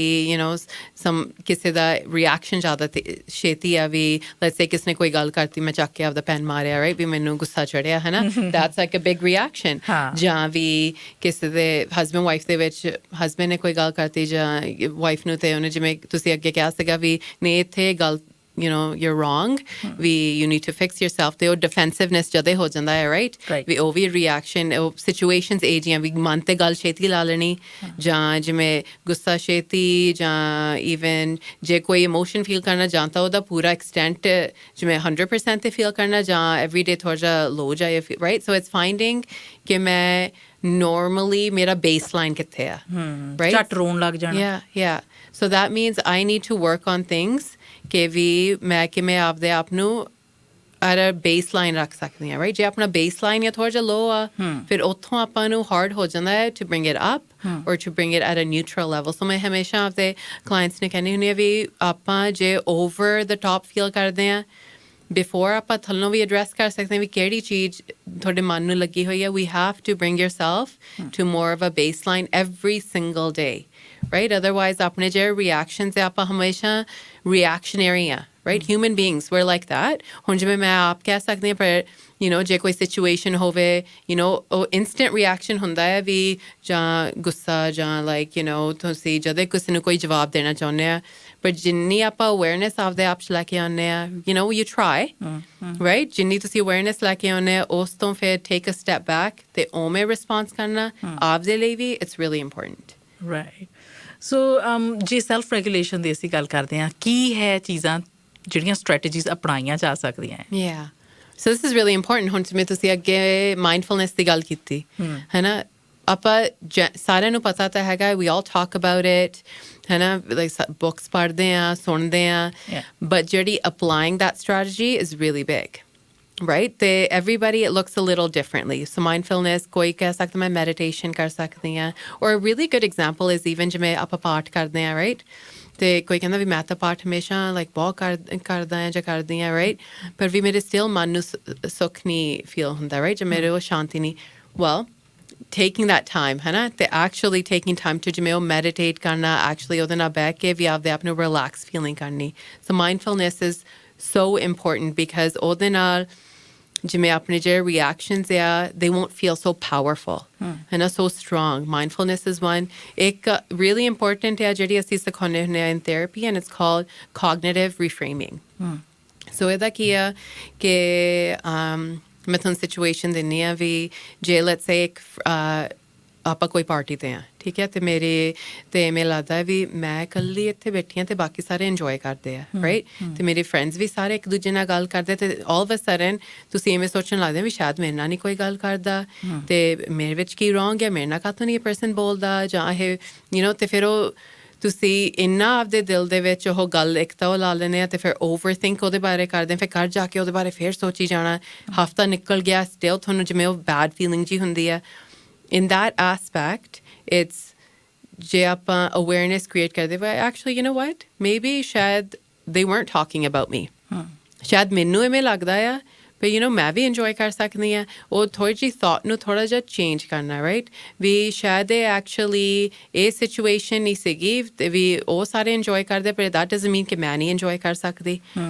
ਕਿਸੇ ਦਾ ਰਿਐਕਸ਼ਨ ਜ਼ਿਆਦਾ ਛੇਤੀ ਆ, ਵੀ ਲੈਟਸ ਸੇ ਕਿਸੇ ਨੇ ਕੋਈ ਗੱਲ ਕਰਤੀ, ਮੈਂ ਚੱਕ ਕੇ ਆਪਦਾ ਪੈਨ ਮਾਰਿਆ, ਰਾਈਟ? ਵੀ ਮੈਨੂੰ ਗੁੱਸਾ ਚੜਿਆ, ਹੈ ਨਾ? That's like a big reaction. ਜਾਂ ਵੀ ਕਿਸੇ ਦੇ ਹਸਬੈਂਡ ਵਾਈਫ ਦੇ ਵਿੱਚ ਹਸਬੈਂਡ ਨੇ ਕੋਈ ਗੱਲ ਕਰਤੀ ਜਾਂ ਵਾਈਫ ਨੂੰ, ਅਤੇ ਉਹਨੇ ਜਿਵੇਂ ਤੁਸੀਂ ਅੱਗੇ ਕਿਹਾ ਸੀਗਾ ਵੀ ਨਹੀਂ ਇੱਥੇ ਗੱਲ you're wrong. You need to fix yourself. ਤੇ ਉਹ ਡਿਫੈਂਸਿਵਨੈਸ ਜਦੇ ਹੋ ਜਾਂਦਾ ਹੈ, ਰਾਈਟ? ਵੀ ਉਹ ਵੀ ਰਿਐਕਸ਼ਨ, ਉਹ ਸਿਚੁਏਸ਼ਨਸ ਇਹ ਜਿਹੀਆਂ ਵੀ ਮਨ 'ਤੇ ਗੱਲ ਛੇਤੀ ਲਾ ਲੈਣੀ, ਜਾਂ ਜਿਵੇਂ ਗੁੱਸਾ ਛੇਤੀ, ਜਾਂ ਈਵਨ ਜੇ ਕੋਈ ਇਮੋਸ਼ਨ ਫੀਲ ਕਰਨਾ ਜਾਂ ਤਾਂ ਉਹਦਾ ਪੂਰਾ ਐਕਸਟੈਂਟ ਜਿਵੇਂ 100% 'ਤੇ ਫੀਲ ਕਰਨਾ, ਜਾਂ ਐਵਰੀ ਡੇ ਥੋੜ੍ਹਾ ਜਿਹਾ ਲੋ ਜਾਏ, ਰਾਈਟ? ਸੋ ਇਟਸ ਫਾਈਂਡਿੰਗ ਕਿ ਮੈਂ normally ਮੇਰਾ baseline ਕਿੱਥੇ ਆ, right? ਝੱਟ ਰੋਣ ਲੱਗ ਜਾਣਾ. Yeah. So that means I need to work on things ਕਿ ਵੀ ਮੈਂ ਕਿਵੇਂ ਆਪਦੇ ਆਪ ਨੂੰ at a baseline ਰੱਖ ਸਕਦੀ ਹਾਂ, right? ਜੇ ਆਪਣਾ baseline ਜਾਂ ਥੋੜ੍ਹਾ ਜਿਹਾ low ਆ, ਫਿਰ ਉੱਥੋਂ ਆਪਾਂ ਨੂੰ hard ਹੋ ਜਾਂਦਾ ਹੈ to bring it up or to bring it at a neutral level. So ਮੈਂ ਹਮੇਸ਼ਾ ਆਪਦੇ clients ਨੇ ਕਹਿੰਦੀ ਹੁੰਦੀ ਹਾਂ ਵੀ ਆਪਾਂ ਜੇ over the top feel ਕਰਦੇ ਹਾਂ, before ਆਪਾਂ ਥੱਲੋਂ ਵੀ address ਕਰ ਸਕਦੇ ਹਾਂ ਵੀ ਕਿਹੜੀ ਚੀਜ਼ ਤੁਹਾਡੇ ਮਨ ਨੂੰ ਲੱਗੀ ਹੋਈ ਹੈ, we have to bring yourself to more of a baseline every single day, right? Otherwise ਆਪਣੇ ਜਿਹੜੇ reactions ਹੈ ਆਪਾਂ ਹਮੇਸ਼ਾ reactionary ਆ, right? Human beings, we're like that. ਹੁਣ ਜਿਵੇਂ ਮੈਂ ਆਪ ਕਹਿ ਸਕਦੀ ਹਾਂ, ਪਰ ਜੇ ਕੋਈ ਸਿਚੁਏਸ਼ਨ ਹੋਵੇ, ਉਹ instant reaction ਹੁੰਦਾ ਹੈ ਵੀ ਜਾਂ ਗੁੱਸਾ, ਜਾਂ ਤੁਸੀਂ ਜਦੋਂ ਕਿਸੇ ਨੂੰ ਕੋਈ ਜਵਾਬ ਦੇਣਾ ਚਾਹੁੰਦੇ ਆ, ਪਰ ਜਿੰਨੀ ਆਪਾਂ ਅਵੇਅਰਨੈਸ ਆਪਦੇ ਆਪ 'ਚ ਲੈ ਕੇ ਆਉਂਦੇ ਆ, you try, right? ਜਿੰਨੀ ਤੁਸੀਂ ਅਵੇਅਰਨੈਸ ਲੈ ਕੇ ਆਉਂਦੇ ਆ, ਉਸ ਤੋਂ ਫਿਰ take a step back ਤੇ ਉਵੇਂ ਰਿਸਪੌਂਸ ਕਰਨਾ ਆਪਦੇ ਲਈ ਵੀ it's really important. Right. So ਜੇ ਸੈਲਫ ਰੈਗੂਲੇਸ਼ਨ ਦੀ ਅਸੀਂ ਗੱਲ ਕਰਦੇ ਹਾਂ, ਕੀ ਹੈ ਚੀਜ਼ਾਂ ਜਿਹੜੀਆਂ ਸਟ੍ਰੈਟਜੀਜ਼ ਅਪਣਾਈਆਂ ਜਾ ਸਕਦੀਆਂ? Yeah. So this is really important. ਹੁਣ ਜਿਵੇਂ ਤੁਸੀਂ ਅੱਗੇ ਮਾਈਂਡਫੁਲਨੈਸ ਦੀ ਗੱਲ ਕੀਤੀ, ਹੈ ਨਾ? ਆਪਾਂ ਸਾਰਿਆਂ ਨੂੰ ਪਤਾ ਤਾਂ ਹੈਗਾ, we all talk about it, ਹੈ ਨਾ? like books ਪੜ੍ਹਦੇ ਹਾਂ, ਸੁਣਦੇ ਹਾਂ, but ਜਿਹੜੀ applying that strategy is really big, right? ਤੇ everybody, it looks a little differently. So mindfulness, ਕੋਈ ਕਹਿ ਸਕਦਾ ਮੈਂ meditation ਕਰ ਸਕਦੀ ਹਾਂ, or a really good example is even ਜਿਵੇਂ ਆਪਾਂ ਪਾਠ ਕਰਦੇ ਹਾਂ, right? ਤੇ ਕੋਈ ਕਹਿੰਦਾ ਵੀ ਮੈਂ ਤਾਂ ਪਾਠ ਹਮੇਸ਼ਾ ਬਹੁਤ ਕਰਦਾ ਹਾਂ ਜਾਂ ਕਰਦੀ ਹਾਂ, ਰਾਈਟ? ਪਰ ਵੀ ਮੇਰੇ ਸਟਿਲ ਮਨ ਨੂੰ ਸੁੱਖ ਨਹੀਂ ਫੀਲ ਹੁੰਦਾ, ਰਾਈਟ? ਜਾਂ ਮੇਰੇ ਉਹ ਸ਼ਾਂਤੀ ਨਹੀਂ. ਵੈਲ, taking that time, ਹੈ ਨਾ? ਤੇ actually taking time to ਜਿਵੇਂ ਉਹ meditate ਕਰਨਾ, actually ਉਹਦੇ ਨਾਲ ਬਹਿ ਕੇ ਵੀ ਆਪਦੇ ਆਪ ਨੂੰ relax feeling ਕਰਨੀ. So mindfulness is so important because ਉਹਦੇ ਨਾਲ ਜਿਵੇਂ ਆਪਣੇ ਜਿਹੜੇ reactions ਆ, they won't feel so powerful, ਹੈ ਨਾ? So strong. Mindfulness is one. ਇੱਕ really important ਹੈ ਜਿਹੜੀ ਅਸੀਂ ਸਿਖਾਉਂਦੇ ਹੁੰਦੇ ਆ in therapy, and it's called cognitive reframing. So ਇਹਦਾ ਕੀ ਆ ਕਿ ਮੈਂ ਤੁਹਾਨੂੰ ਸਿਚੁਏਸ਼ਨ ਦਿੰਦੀ ਹਾਂ ਵੀ ਜੇ let's say ਆਪਾਂ ਕੋਈ ਪਾਰਟੀ ਤੇ ਹਾਂ, ਠੀਕ ਹੈ? ਤੇ ਮੈਨੂੰ ਲੱਗਦਾ ਵੀ ਮੈਂ ਇਕੱਲੀ ਇੱਥੇ ਬੈਠੀ ਹਾਂ ਤੇ ਬਾਕੀ ਸਾਰੇ ਇੰਜੋਏ ਕਰਦੇ ਆ, ਰਾਈਟ? ਤੇ ਮੇਰੇ ਫਰੈਂਡਸ ਵੀ ਸਾਰੇ ਇੱਕ ਦੂਜੇ ਨਾਲ ਗੱਲ ਕਰਦੇ, ਤੇ ਆਲ ਆਫ ਅ ਸਡਨ ਤੁਸੀਂ ਇਵੇਂ ਸੋਚਣ ਲੱਗਦੇ ਵੀ ਸ਼ਾਇਦ ਮੇਰੇ ਨਾਲ ਨਹੀਂ ਕੋਈ ਗੱਲ ਕਰਦਾ, ਤੇ ਮੇਰੇ ਵਿੱਚ ਕੀ ਰੋਂਗ ਹੈ, ਮੇਰੇ ਨਾਲ ਕਾਹਤੋਂ ਨਹੀਂ ਇਹ ਪਰਸਨ ਬੋਲਦਾ, ਜਾਂ ਇਹ ਤੇ ਫਿਰ ਉਹ ਤੁਸੀਂ ਇੰਨਾ ਆਪਦੇ ਦਿਲ ਦੇ ਵਿੱਚ ਉਹ ਗੱਲ ਇੱਕ ਤਾਂ ਉਹ ਲਾ ਲੈਂਦੇ ਆ, ਤੇ ਫਿਰ ਓਵਰ ਥਿੰਕ ਉਹਦੇ ਬਾਰੇ ਕਰਦੇ, ਫਿਰ ਘਰ ਜਾ ਕੇ ਉਹਦੇ ਬਾਰੇ ਫਿਰ ਸੋਚੀ ਜਾਣਾ, ਹਫ਼ਤਾ ਨਿਕਲ ਗਿਆ, ਸਟਿਲ ਤੁਹਾਨੂੰ ਜਿਵੇਂ ਉਹ ਬੈਡ ਫੀਲਿੰਗ ਜੀ ਹੁੰਦੀ ਆ. In that aspect, it's ਜੇ ਆਪਾਂ awareness create ਕਰਦੇ, but actually, you know what? Maybe ਸ਼ਾਇਦ they weren't talking about me. ਸ਼ਾਇਦ ਮੈਨੂੰ ਇਵੇਂ ਲੱਗਦਾ ਆ, but ਮੈਂ ਵੀ enjoy ਕਰ ਸਕਦੀ ਹਾਂ. ਉਹ ਥੋੜ੍ਹੀ ਜਿਹੀ thought ਨੂੰ ਥੋੜ੍ਹਾ ਜਿਹਾ change ਕਰਨਾ, right? ਵੀ ਸ਼ਾਇਦ ਇਹ actually ਇਹ situation ਨਹੀਂ ਸੀਗੀ, ਤੇ ਵੀ ਉਹ ਸਾਰੇ enjoy ਕਰਦੇ, but that doesn't mean ਕਿ ਮੈਂ ਨਹੀਂ enjoy ਕਰ ਸਕਦੀ,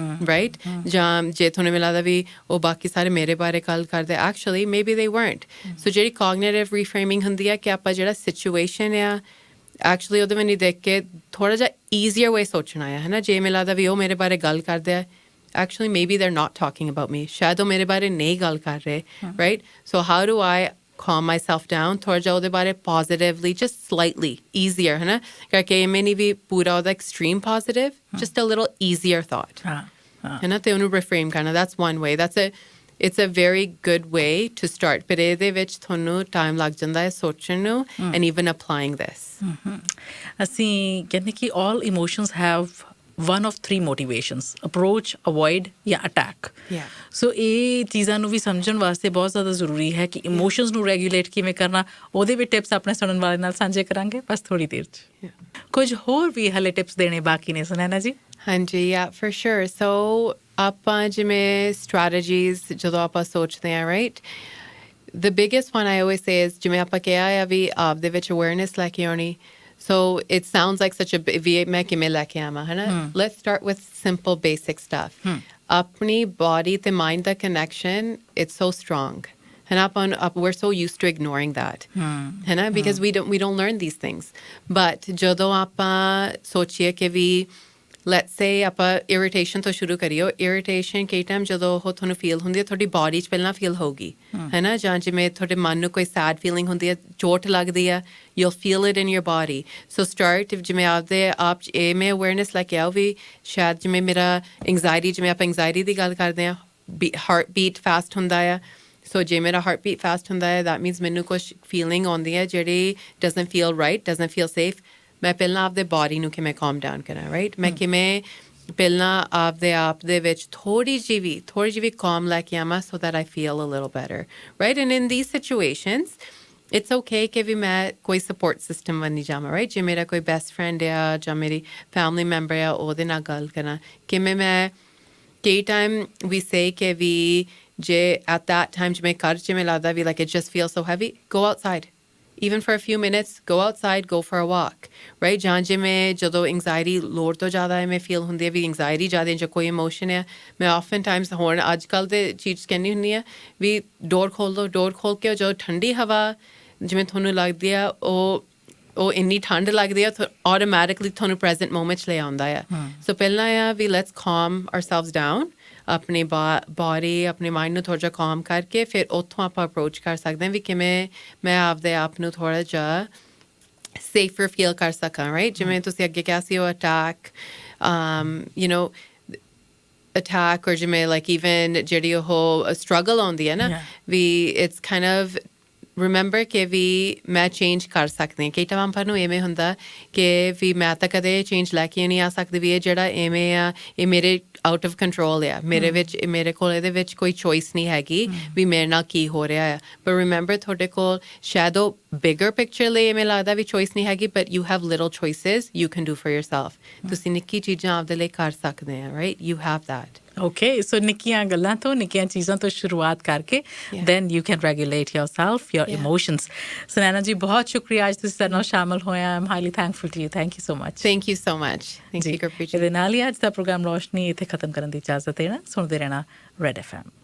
right? ਜਾਂ ਜੇ ਤੁਹਾਨੂੰ ਮੈਨੂੰ ਲੱਗਦਾ ਵੀ ਉਹ ਬਾਕੀ ਸਾਰੇ ਮੇਰੇ ਬਾਰੇ ਗੱਲ ਕਰਦੇ, actually maybe they weren't. So ਜਿਹੜੀ cognitive reframing ਹੁੰਦੀ ਹੈ ਕਿ ਆਪਾਂ ਜਿਹੜਾ situation ਆ, actually ਉਹਦੇ ਵੱਲ ਦੇਖ ਕੇ ਥੋੜ੍ਹਾ ਜਿਹਾ easier way ਸੋਚਣਾ ਹੈ ਨਾ? ਜੇ ਮੈਨੂੰ ਲੱਗਦਾ ਵੀ ਉਹ ਮੇਰੇ ਬਾਰੇ ਗੱਲ ਕਰਦੇ ਆ, actually maybe they're not talking about me, ਸ਼ਾਇਦ ਉਹ ਮੇਰੇ ਬਾਰੇ ਨਹੀਂ ਗੱਲ ਕਰ ਰਹੇ, right? So how do I calm myself down, ਥੋੜ੍ਹਾ ਜਿਹਾ ਉਹਦੇ ਬਾਰੇ positively, just slightly easier, ਹੈ ਨਾ? ਕਰਕੇ ਇਵੇਂ ਨਹੀਂ ਵੀ ਪੂਰਾ ਉਹਦਾ extreme positive, just a little easier thought, ਹੈ ਨਾ? ਤੇ ਉਹਨੂੰ reframe ਕਰਨਾ, that's one way. It's a very good way to start, but ਇਹਦੇ ਵਿੱਚ ਤੁਹਾਨੂੰ ਟਾਈਮ ਲੱਗ ਜਾਂਦਾ ਹੈ ਸੋਚਣ ਨੂੰ, and even applying this. ਅਸੀਂ ਕਹਿੰਦੇ ਕਿ all emotions have one of three motivations: approach, avoid ਜਾਂ attack. ਸੋ ਇਹ ਚੀਜ਼ਾਂ ਨੂੰ ਵੀ ਸਮਝਣ ਵਾਸਤੇ ਬਹੁਤ ਜ਼ਿਆਦਾ ਜ਼ਰੂਰੀ ਹੈ ਕਿ ਇਮੋਸ਼ਨਸ ਨੂੰ ਰੈਗੂਲੇਟ ਕਿਵੇਂ ਕਰਨਾ. ਉਹਦੇ ਵੀ ਟਿਪਸ ਆਪਣੇ ਸੁਣਨ ਵਾਲੇ ਨਾਲ ਸਾਂਝੇ ਕਰਾਂਗੇ ਬਸ ਥੋੜ੍ਹੀ ਦੇਰ 'ਚ. ਕੁਝ ਹੋਰ ਵੀ ਹਲੇ ਟਿਪਸ ਦੇਣੇ ਬਾਕੀ ਨੇ ਸੁਨੈਨਾ ਜੀ? ਹਾਂਜੀ, for sure. So ਆਪਾਂ ਜਿਵੇਂ strategies ਜਦੋਂ ਆਪਾਂ ਸੋਚਦੇ ਹਾਂ, right? The biggest one I always say is ਜਿਵੇਂ ਆਪਾਂ ਕਿਹਾ ਆ ਵੀ ਆਪਦੇ ਵਿੱਚ awareness ਲੈ ਕੇ ਆਉਣੀ. So it sounds like such a ਮੈਂ ਕਿਵੇਂ ਲੈ ਕੇ ਆਵਾਂ, ਹੈ ਨਾ? Let's start with simple basic stuff. ਆਪਣੀ body ਤੇ mind the connection, it's so strong. And we're so used to ignoring that. Because we don't learn these things. But ਜਦੋਂ ਆਪਾਂ ਸੋਚੀਏ ਕਿ ਵੀ ਲੈਟਸ ਸੇ ਆਪਾਂ ਇਰੀਟੇਸ਼ਨ ਤੋਂ ਸ਼ੁਰੂ ਕਰੀਓ ਇਰੀਟੇਸ਼ਨ ਕਈ ਟਾਈਮ ਜਦੋਂ ਉਹ ਤੁਹਾਨੂੰ ਫੀਲ ਹੁੰਦੀ ਹੈ ਤੁਹਾਡੀ ਬਾਡੀ 'ਚ ਪਹਿਲਾਂ ਫੀਲ ਹੋਊਗੀ ਹੈ ਨਾ ਜਾਂ ਜਿਵੇਂ ਤੁਹਾਡੇ ਮਨ ਨੂੰ ਕੋਈ ਸੈਡ ਫੀਲਿੰਗ ਹੁੰਦੀ ਹੈ ਚੋਟ ਲੱਗਦੀ ਆ you'll feel it in your body so start ਜਿਵੇਂ ਆਪਦੇ ਆਪ 'ਚ ਇਹ ਮੈਂ ਅਵੇਅਰਨੈਸ ਲੈ ਕੇ ਆਓ ਵੀ ਸ਼ਾਇਦ ਜਿਵੇਂ ਮੇਰਾ ਐਂਗਜ਼ਾਇਟੀ ਜਿਵੇਂ ਆਪਾਂ ਐਂਗਜ਼ਾਇਟੀ ਦੀ ਗੱਲ ਕਰਦੇ ਹਾਂ ਹਾਰਟ ਬੀਟ ਫਾਸਟ ਹੁੰਦਾ ਆ ਸੋ ਜੇ ਮੇਰਾ ਹਾਰਟ ਬੀਟ ਫਾਸਟ ਹੁੰਦਾ ਹੈ ਦੈਟ ਮੀਨਸ ਮੈਨੂੰ ਕੁਛ ਫੀਲਿੰਗ ਆਉਂਦੀ ਹੈ ਜਿਹੜੀ doesn't feel right doesn't feel safe ਮੈਂ ਪਹਿਲਾਂ ਆਪਦੇ ਬਾਡੀ ਨੂੰ ਕਿਵੇਂ ਕਾਮ ਡਾਊਨ ਕਰਾਂ ਰਾਈਟ ਮੈਂ ਕਿਵੇਂ ਪਹਿਲਾਂ ਆਪਦੇ ਆਪ ਦੇ ਵਿੱਚ ਥੋੜ੍ਹੀ ਜਿਹੀ ਵੀ ਕਾਮ ਲੈ ਕੇ ਆਵਾਂ so that I feel a little better right and in these situations it's okay ਕਿ ਵੀ ਮੈਂ ਕੋਈ ਸਪੋਰਟ ਸਿਸਟਮ ਬਣੀ ਜਾਵਾਂ ਰਾਈਟ ਜੇ ਮੇਰਾ ਕੋਈ ਬੈਸਟ ਫਰੈਂਡ ਆ ਜਾਂ ਮੇਰੀ ਫੈਮਿਲੀ ਮੈਂਬਰ ਆ ਉਹਦੇ ਨਾਲ ਗੱਲ ਕਰਾਂ ਕਿਵੇਂ ਮੈਂ ਕਈ ਟਾਈਮ ਵੀ ਸੇ ਕਿ ਵੀ ਜੇ ਐਟ ਦੈਟ ਟਾਈਮ ਜਿਵੇਂ ਘਰ ਜਿਵੇਂ ਲੱਗਦਾ ਵੀ like it just feel so heavy go outside even for a few minutes go outside go for a walk right ਜਾਂ ਜਿਵੇਂ ਜਦੋਂ ਐਂਗਜ਼ਾਇਟੀ ਲੋੜ ਤੋਂ ਜ਼ਿਆਦਾ ਐਵੇਂ ਫੀਲ ਹੁੰਦੀ ਹੈ ਵੀ ਐਂਗਜ਼ਾਇਟੀ ਜ਼ਿਆਦਾ ਜਾਂ ਕੋਈ ਇਮੋਸ਼ਨ ਹੈ ਮੈਂ ਆਫਨ ਟਾਈਮਸ ਹੁਣ ਅੱਜ ਕੱਲ੍ਹ ਦੇ ਚੀਜ਼ ਕਹਿੰਦੀ ਹੁੰਦੀ ਆ ਵੀ ਡੋਰ ਖੋਲ ਦਿਓ ਡੋਰ ਖੋਲ ਕੇ ਜੋ ਠੰਡੀ ਹਵਾ ਜਿਵੇਂ ਤੁਹਾਨੂੰ ਲੱਗਦੀ ਆ ਉਹ ਇੰਨੀ ਠੰਡ ਲੱਗਦੀ ਆ ਆਟੋਮੈਟਿਕਲੀ ਤੁਹਾਨੂੰ ਪ੍ਰੈਜ਼ੈਂਟ ਮੂਮੈਂਟ 'ਚ ਲੈ ਆਉਂਦਾ ਆ ਸੋ ਪਹਿਲਾਂ ਆ ਵੀ ਲੈਟਸ ਕਾਮ ਆਰਸੈਲਵਸ ਡਾਊਨ ਆਪਣੀ ਬਾਡੀ ਆਪਣੇ ਮਾਈਂਡ ਨੂੰ ਥੋੜ੍ਹਾ ਜਿਹਾ ਕਾਮ ਕਰਕੇ ਫਿਰ ਉੱਥੋਂ ਆਪਾਂ ਅਪਰੋਚ ਕਰ ਸਕਦੇ ਹਾਂ ਵੀ ਕਿਵੇਂ ਮੈਂ ਆਪਦੇ ਆਪ ਨੂੰ ਥੋੜ੍ਹਾ ਜਿਹਾ ਸੇਫਰ ਫੀਲ ਕਰ ਸਕਾਂ ਰਾਈਟ ਜਿਵੇਂ ਤੁਸੀਂ ਅੱਗੇ ਕਿਹਾ ਸੀ ਉਹ ਅਟੈਕ ਅਟੈਕ ਔਰ ਜਿਵੇਂ ਲਾਈਕ ਈਵਨ ਜਿਹੜੀ ਉਹ ਸਟਰਗਲ ਆਉਂਦੀ ਹੈ ਨਾ ਵੀ ਇਟਸ ਕਾਈਂਡ ਆਫ ਰਿਮੈਂਬਰ ਕਿ ਵੀ ਮੈਂ ਚੇਂਜ ਕਰ ਸਕਦੀ ਹਾਂ ਕਈ ਟਾਈਮ ਆਪਾਂ ਨੂੰ ਇਵੇਂ ਹੁੰਦਾ ਕਿ ਵੀ ਮੈਂ ਤਾਂ ਕਦੇ ਚੇਂਜ ਲੈ ਕੇ ਨਹੀਂ ਆ ਸਕਦੀ ਵੀ ਇਹ ਜਿਹੜਾ ਇਵੇਂ ਆ ਇਹ ਮੇਰੇ ਆਊਟ ਆਫ ਕੰਟਰੋਲ ਆ ਮੇਰੇ ਕੋਲ ਇਹਦੇ ਵਿੱਚ ਕੋਈ ਚੋਇਸ ਨਹੀਂ ਹੈਗੀ ਵੀ ਮੇਰੇ ਨਾਲ ਕੀ ਹੋ ਰਿਹਾ ਆ ਬਟ ਰਿਮੈਂਬਰ ਤੁਹਾਡੇ ਕੋਲ ਸ਼ਾਇਦ ਉਹ ਬਿਗਰ ਪਿਕਚਰ ਲਈ ਇਵੇਂ ਲੱਗਦਾ ਵੀ ਚੋਇਸ ਨਹੀਂ ਹੈਗੀ but you have little choices you can do for yourself ਤੁਸੀਂ ਨਿੱਕੀ ਚੀਜ਼ਾਂ ਆਪਦੇ ਲਈ ਕਰ ਸਕਦੇ ਆ right you have that okay so ਨਿੱਕੀਆਂ ਗੱਲਾਂ ਤੋਂ ਨਿੱਕੀਆਂ ਚੀਜ਼ਾਂ ਤੋਂ ਸ਼ੁਰੂਆਤ ਕਰਕੇ then you can regulate yourself your emotions Sunaina ji ਬਹੁਤ ਸ਼ੁਕਰੀਆ ਅੱਜ ਤੁਸੀਂ ਸਾਡੇ ਨਾਲ ਸ਼ਾਮਲ ਹੋਏ I am highly thankful to you thank you so much thank you so much thank you Gurpreet ਇਹਦੇ ਨਾਲ ਹੀ ਅੱਜ ਦਾ ਪ੍ਰੋਗਰਾਮ ਰੋਸ਼ਨੀ ਇੱਥੇ ਖਤਮ ਕਰਨ ਦੀ ਇਜਾਜ਼ਤ ਦੇਣਾ ਸੁਣਦੇ ਰਹਿਣਾ ਰੈਡ FM